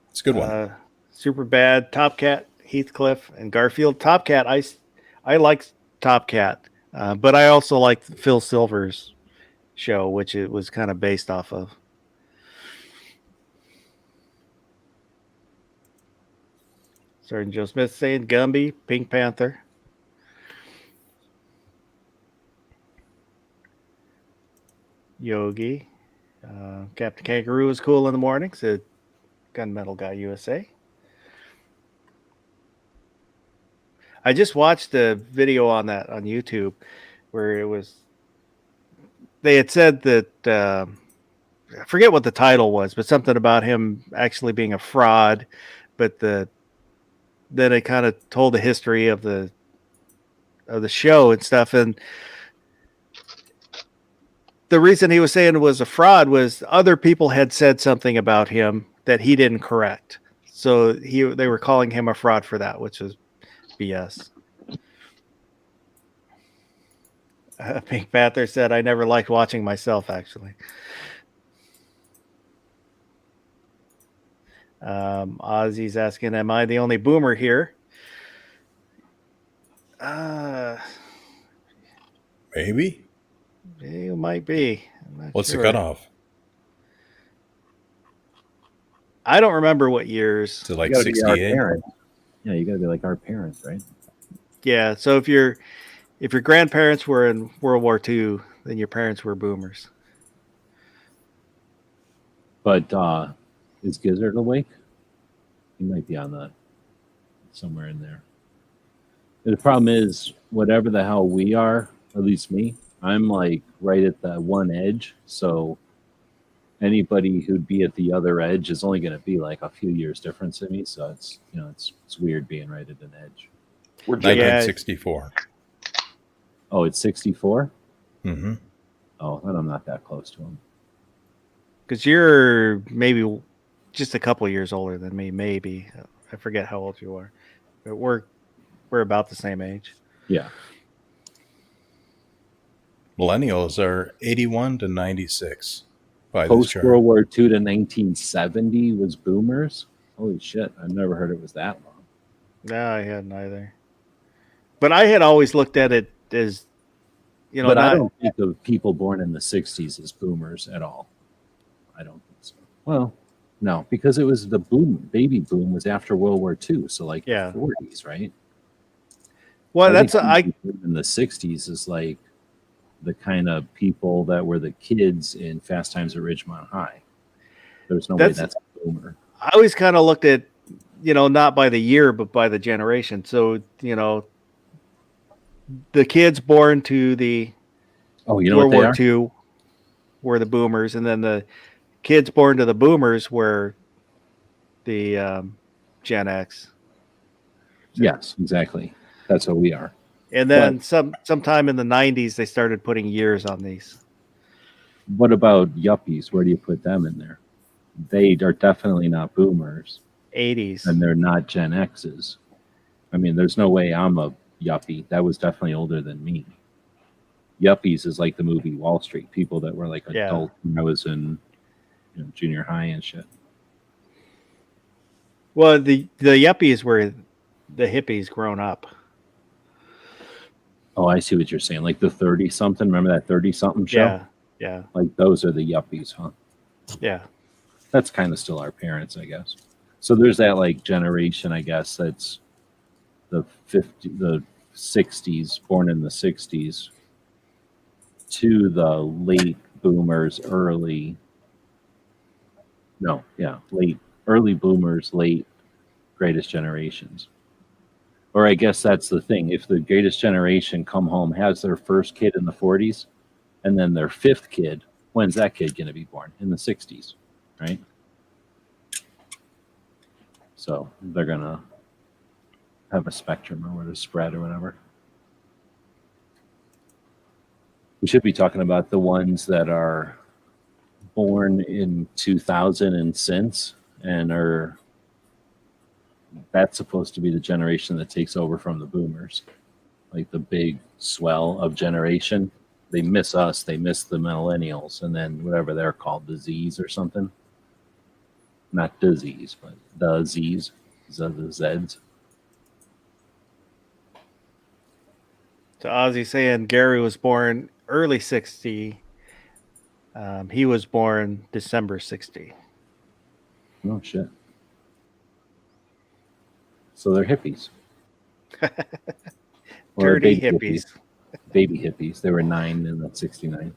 It's a good one. Super Bad, Top Cat, Heathcliff, and Garfield. Top Cat, I like Top Cat, but I also like Phil Silver's show, which it was kind of based off of. Sergeant Joe Smith saying Gumby, Pink Panther. Yogi. Captain Kangaroo is cool in the morning, said Gunmetal Guy USA. I just watched the video on YouTube where they had said that I forget what the title was, but something about him actually being a fraud, but then it kind of told the history of the show and stuff, and the reason he was saying it was a fraud was other people had said something about him that he didn't correct. So they were calling him a fraud for that, which was BS. Pink Panther said, I never liked watching myself, actually. Ozzy's asking, am I the only boomer here? Maybe. You might be. What's sure. the cutoff? I don't remember what years. Is it like You gotta be our 68? parents. Yeah, you got to be like our parents, right? Yeah, so if your grandparents were in World War II, then your parents were boomers. But is Gizzard awake? He might be on that somewhere in there. The problem is, whatever the hell we are, at least me, I'm like right at the one edge. So anybody who'd be at the other edge is only going to be like a few years difference in me. So it's it's weird being right at an edge. We're 1964. Oh, it's 64? Mm-hmm. Oh, then I'm not that close to him. Because you're maybe just a couple years older than me, maybe. I forget how old you are. But we're about the same age. Yeah. Millennials are 81 to 96 by this Post chart. World War II to 1970 was boomers. Holy shit! I've never heard it was that long. No, I hadn't either. But I had always looked at it as, But I don't think of people born in the 60s as boomers at all. I don't think so. Well, no, because it was the baby boom was after World War II, so like Yeah. the 40s, right? Well, I think that's people in the 60s is like the kind of people that were the kids in Fast Times at Ridgemont High. There's no way that's a boomer. I always kind of looked at, not by the year, but by the generation. So, the kids born to the World War II were the boomers, and then the kids born to the boomers were the Gen X. Yes, exactly. That's what we are. And then sometime in the 90s, they started putting years on these. What about yuppies? Where do you put them in there? They are definitely not boomers. 80s. and they're not Gen X's. I mean, there's no way I'm a yuppie. That was definitely older than me. Yuppies is like the movie Wall Street, people that were like Yeah. adult when I was in junior high and shit. Well, the yuppies were the hippies grown up. Oh, I see what you're saying. Like the 30 something. Remember that 30 something show? Yeah, yeah, Like those are the yuppies, huh? yeah. That's kind of still our parents, I guess. So there's that like generation, I guess, that's the 60s, born in the 60s, to the late boomers, early boomers, late greatest generations. Or I guess that's the thing. If the greatest generation come home, has their first kid in the 40s, and then their fifth kid, when's that kid going to be born? In the 60s, right? So they're going to have a spectrum or where to spread or whatever. We should be talking about the ones that are born in 2000 and since, and are, that's supposed to be the generation that takes over from the boomers, like the big swell of generation. They miss us, they miss the millennials, and then whatever they're called, the Z's or something. Not disease, but the Z's, the Z's. So Ozzy saying Gary was born early 60. He was born December 60. Oh shit. So they're hippies. Or Dirty baby hippies. Baby hippies. They were 9 in the 69.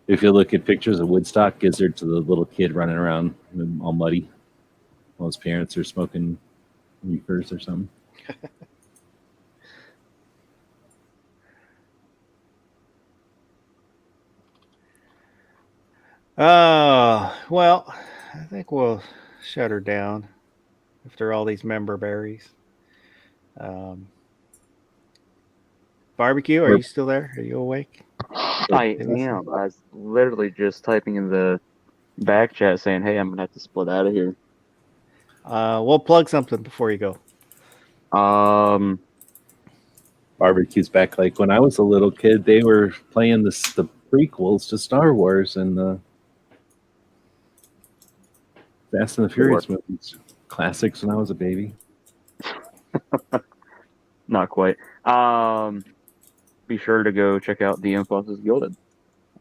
If you look at pictures of Woodstock, gizzard to the little kid running around all muddy while his parents are smoking reefers or something. Well, I think we'll shut her down after all these member berries. Barbecue, are you still there? Are you awake? I am. I was literally just typing in the back chat saying, "Hey, I'm gonna have to split out of here." We'll plug something before you go. Barbecue's back. Like when I was a little kid, they were playing the prequels to Star Wars and the Fast and the Furious movies. Classics when I was a baby. Not quite. Be sure to go check out the Infosys Gilded.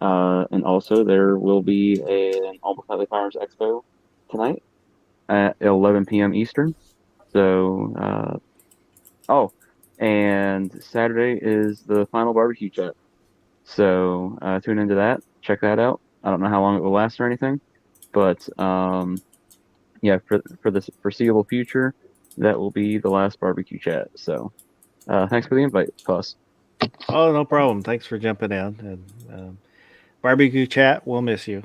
And also there will be an Almost Nightly Firearms Expo tonight at 11 p.m. Eastern. So, and Saturday is the final barbecue chat. So tune into that. Check that out. I don't know how long it will last or anything, but yeah, for the foreseeable future, that will be the last barbecue chat. So thanks for the invite, Puss. Oh, no problem. Thanks for jumping in. And barbecue chat, we'll miss you.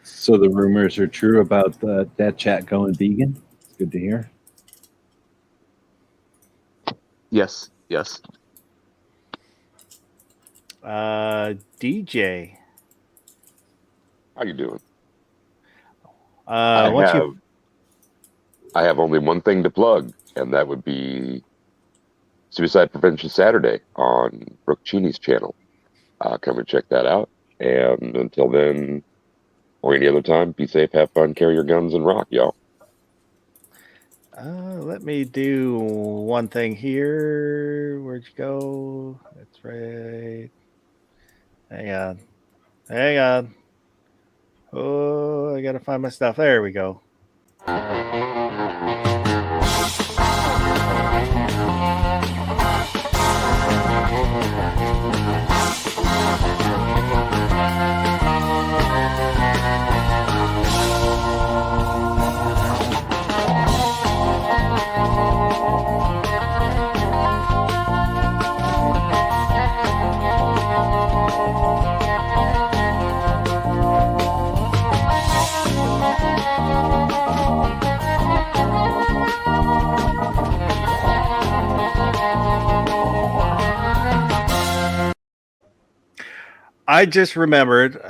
So the rumors are true about that chat going vegan. It's good to hear. Yes. DJ, How you doing? I have only one thing to plug, and that would be Suicide Prevention Saturday on Brooke Cheney's channel. Come and check that out. And until then, or any other time, be safe, have fun, carry your guns, and rock, y'all. let me do one thing here. Where'd you go? That's right. Hang on. Oh, I gotta find my stuff. There we go. I just remembered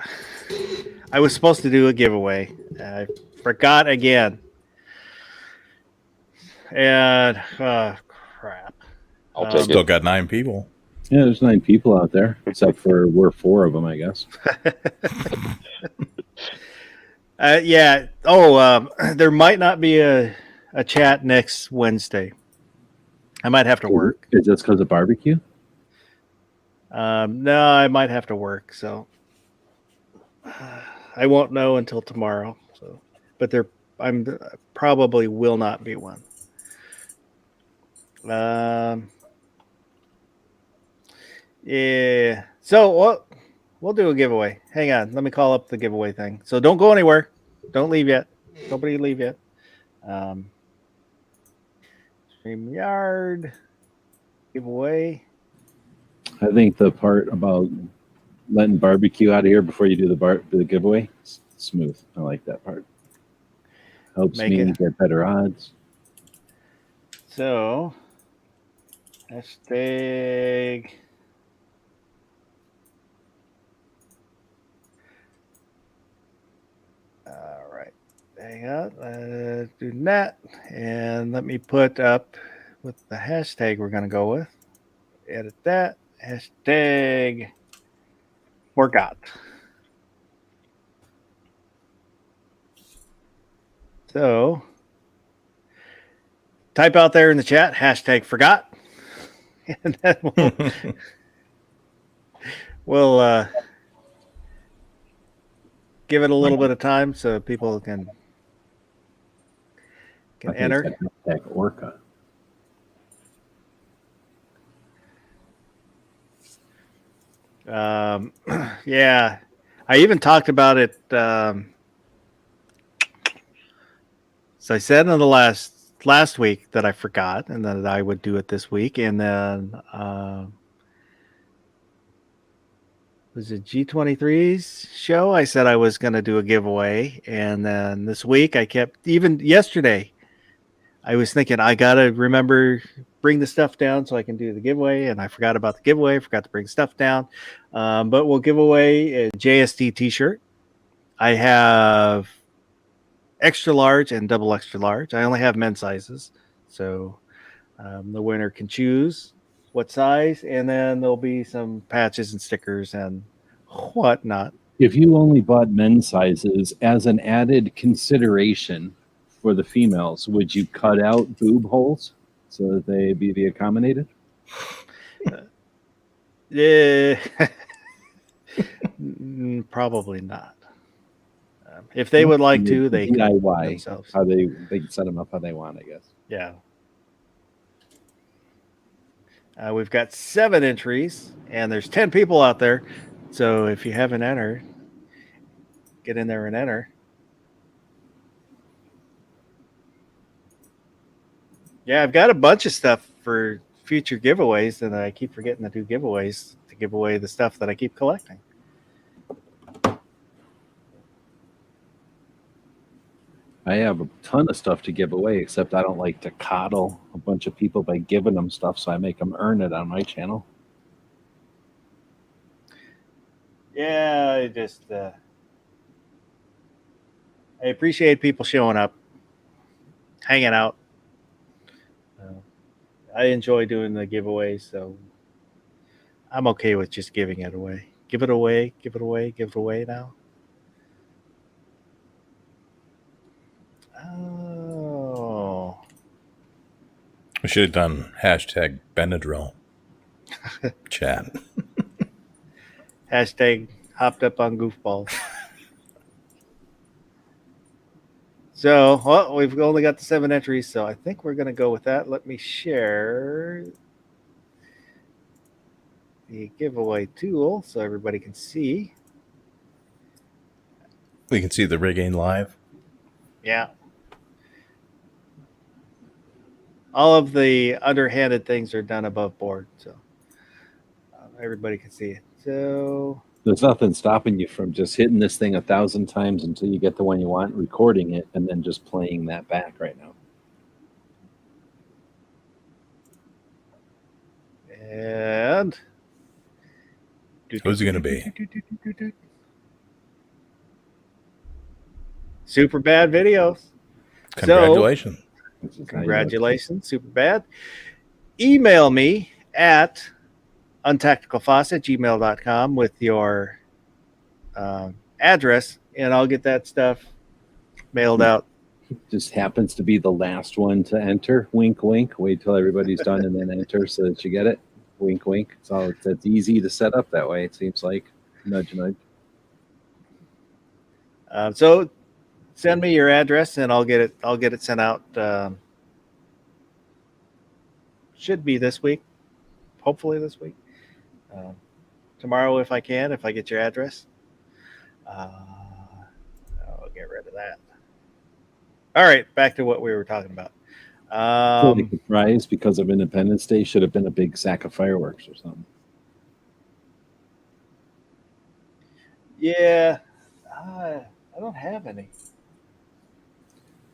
I was supposed to do a giveaway. I forgot again. And crap. I'll take Still it. got 9 people. Yeah, there's 9 people out there, except for we're 4 of them, I guess. Yeah. Oh, there might not be a chat next Wednesday. I might have to work. Is this because of barbecue? No, I might have to work, so I won't know until tomorrow. So, but I'm probably will not be one. Yeah. So we'll do a giveaway. Hang on, let me call up the giveaway thing. So don't go anywhere. Don't leave yet. Nobody leave yet. StreamYard giveaway. I think the part about letting barbecue out of here before you do the giveaway, smooth. I like that part. Helps Make me it. get better odds. So hashtag. All right. Hang on. Do that. And let me put up with the hashtag we're going to go with. Edit that. Hashtag forgot. So type out there in the chat, hashtag forgot. And then we'll give it a little bit of time so people can I think enter. it's hashtag Orca. Yeah, I even talked about it. So I said in the last week that I forgot, and that I would do it this week, and then was it G23's show? I said I was going to do a giveaway, and then this week I kept, even yesterday, I was thinking I got to remember bring the stuff down so I can do the giveaway, and I forgot about the giveaway. Forgot to bring stuff down, but we'll give away a JSD T-shirt. I have extra large and double extra large. I only have men's sizes, so the winner can choose what size, and then there'll be some patches and stickers and whatnot. If you only bought men's sizes as an added consideration for the females, would you cut out boob holes so that they be accommodated? Yeah, probably not. If they would like to, they can DIY themselves. how they can set them up how they want, I guess. Yeah. We've got 7 entries, and there's 10 people out there. So if you haven't entered, get in there and enter. Yeah, I've got a bunch of stuff for future giveaways, and I keep forgetting to do giveaways to give away the stuff that I keep collecting. I have a ton of stuff to give away, except I don't like to coddle a bunch of people by giving them stuff, so I make them earn it on my channel. Yeah, I just I appreciate people showing up, hanging out. I enjoy doing the giveaways, so I'm okay with just giving it away. Give it away, give it away, give it away now. Oh. We should have done hashtag Benadryl chat. Hashtag hopped up on goofballs. So, well, we've only got the 7 entries, so I think we're going to go with that. Let me share the giveaway tool so everybody can see. We can see the rigging live. Yeah. All of the underhanded things are done above board, so everybody can see it. So There's nothing stopping you from just hitting this thing 1,000 times until you get the one you want, recording it, and then just playing that back right now. and Who's it going to be? Super Bad videos. Congratulations. This is how you look. Congratulations, Super Bad. Email me at untacticalfaucet@gmail.com with your address, and I'll get that stuff mailed out. Just happens to be the last one to enter. Wink, wink. Wait till everybody's done and then enter so that you get it. Wink, wink. So it's easy to set up that way. It seems like nudge, nudge. So send me your address, and I'll get it sent out. Should be this week, hopefully this week. Tomorrow, if I can, if I get your address. I'll get rid of that. All right, back to what we were talking about. The prize because of Independence Day should have been a big sack of fireworks or something. Yeah, I don't have any.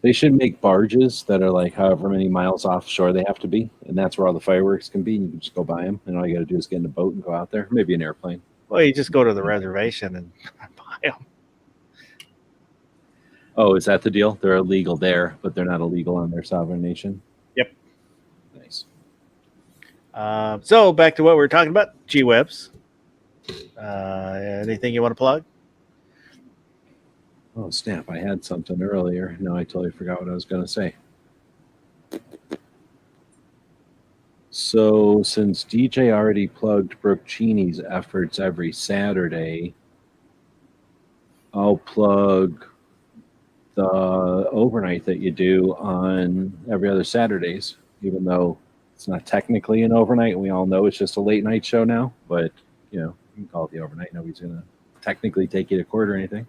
They should make barges that are like however many miles offshore they have to be, and that's where all the fireworks can be. And you can just go buy them, and all you got to do is get in a boat and go out there. Maybe an airplane. Well, you just go to the reservation and buy them. Oh, is that the deal? They're illegal there, but they're not illegal on their sovereign nation? Yep. Nice. So back to what we were talking about, G-Webs. Anything you want to plug? Oh, snap. I had something earlier. No, I totally forgot what I was going to say. So since DJ already plugged Brooke Cheney's efforts every Saturday, I'll plug the overnight that you do on every other Saturdays, even though it's not technically an overnight. We all know it's just a late night show now, but you can call it the overnight. Nobody's going to technically take you to court or anything.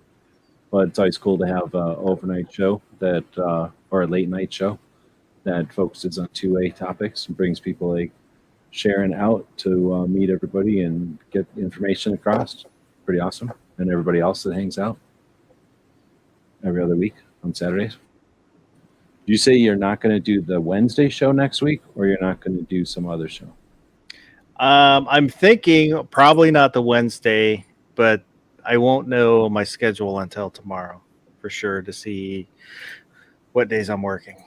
But it's always cool to have an overnight show that, or a late night show that focuses on 2A topics and brings people like Sharon out to meet everybody and get information across. Pretty awesome. And everybody else that hangs out every other week on Saturdays. You say you're not going to do the Wednesday show next week, or you're not going to do some other show? I'm thinking probably not the Wednesday, but I won't know my schedule until tomorrow for sure to see what days I'm working.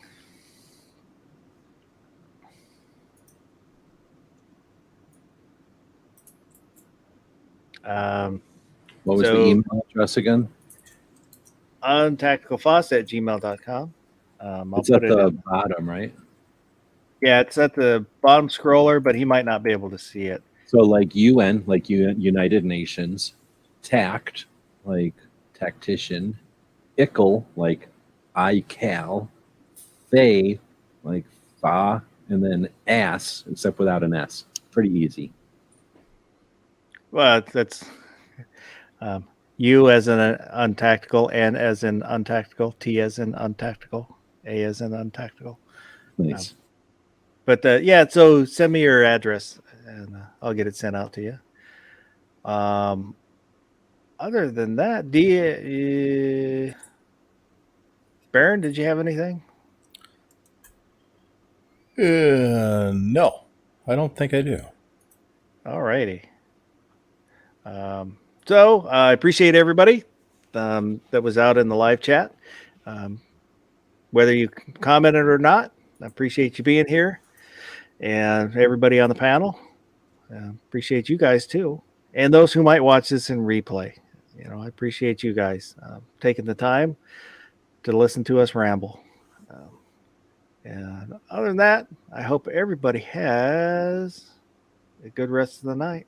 What was the email address again? Untacticalfaucet@gmail.com. It's at the bottom, right? Yeah, it's at the bottom scroller, but he might not be able to see it. So like UN, like United Nations, tact, like tactician, ickle, like iCal, Fay, like fa, and then ass, except without an S. Pretty easy. Well, that's U as in untactical, N as in untactical, T as in untactical, A as in untactical. Nice. But yeah, so send me your address and I'll get it sent out to you. Other than that, Baron, did you have anything? No, I don't think I do. All righty. So I appreciate everybody that was out in the live chat. Whether you commented or not, I appreciate you being here. And everybody on the panel, appreciate you guys too. And those who might watch this in replay. I appreciate you guys taking the time to listen to us ramble. And other than that, I hope everybody has a good rest of the night.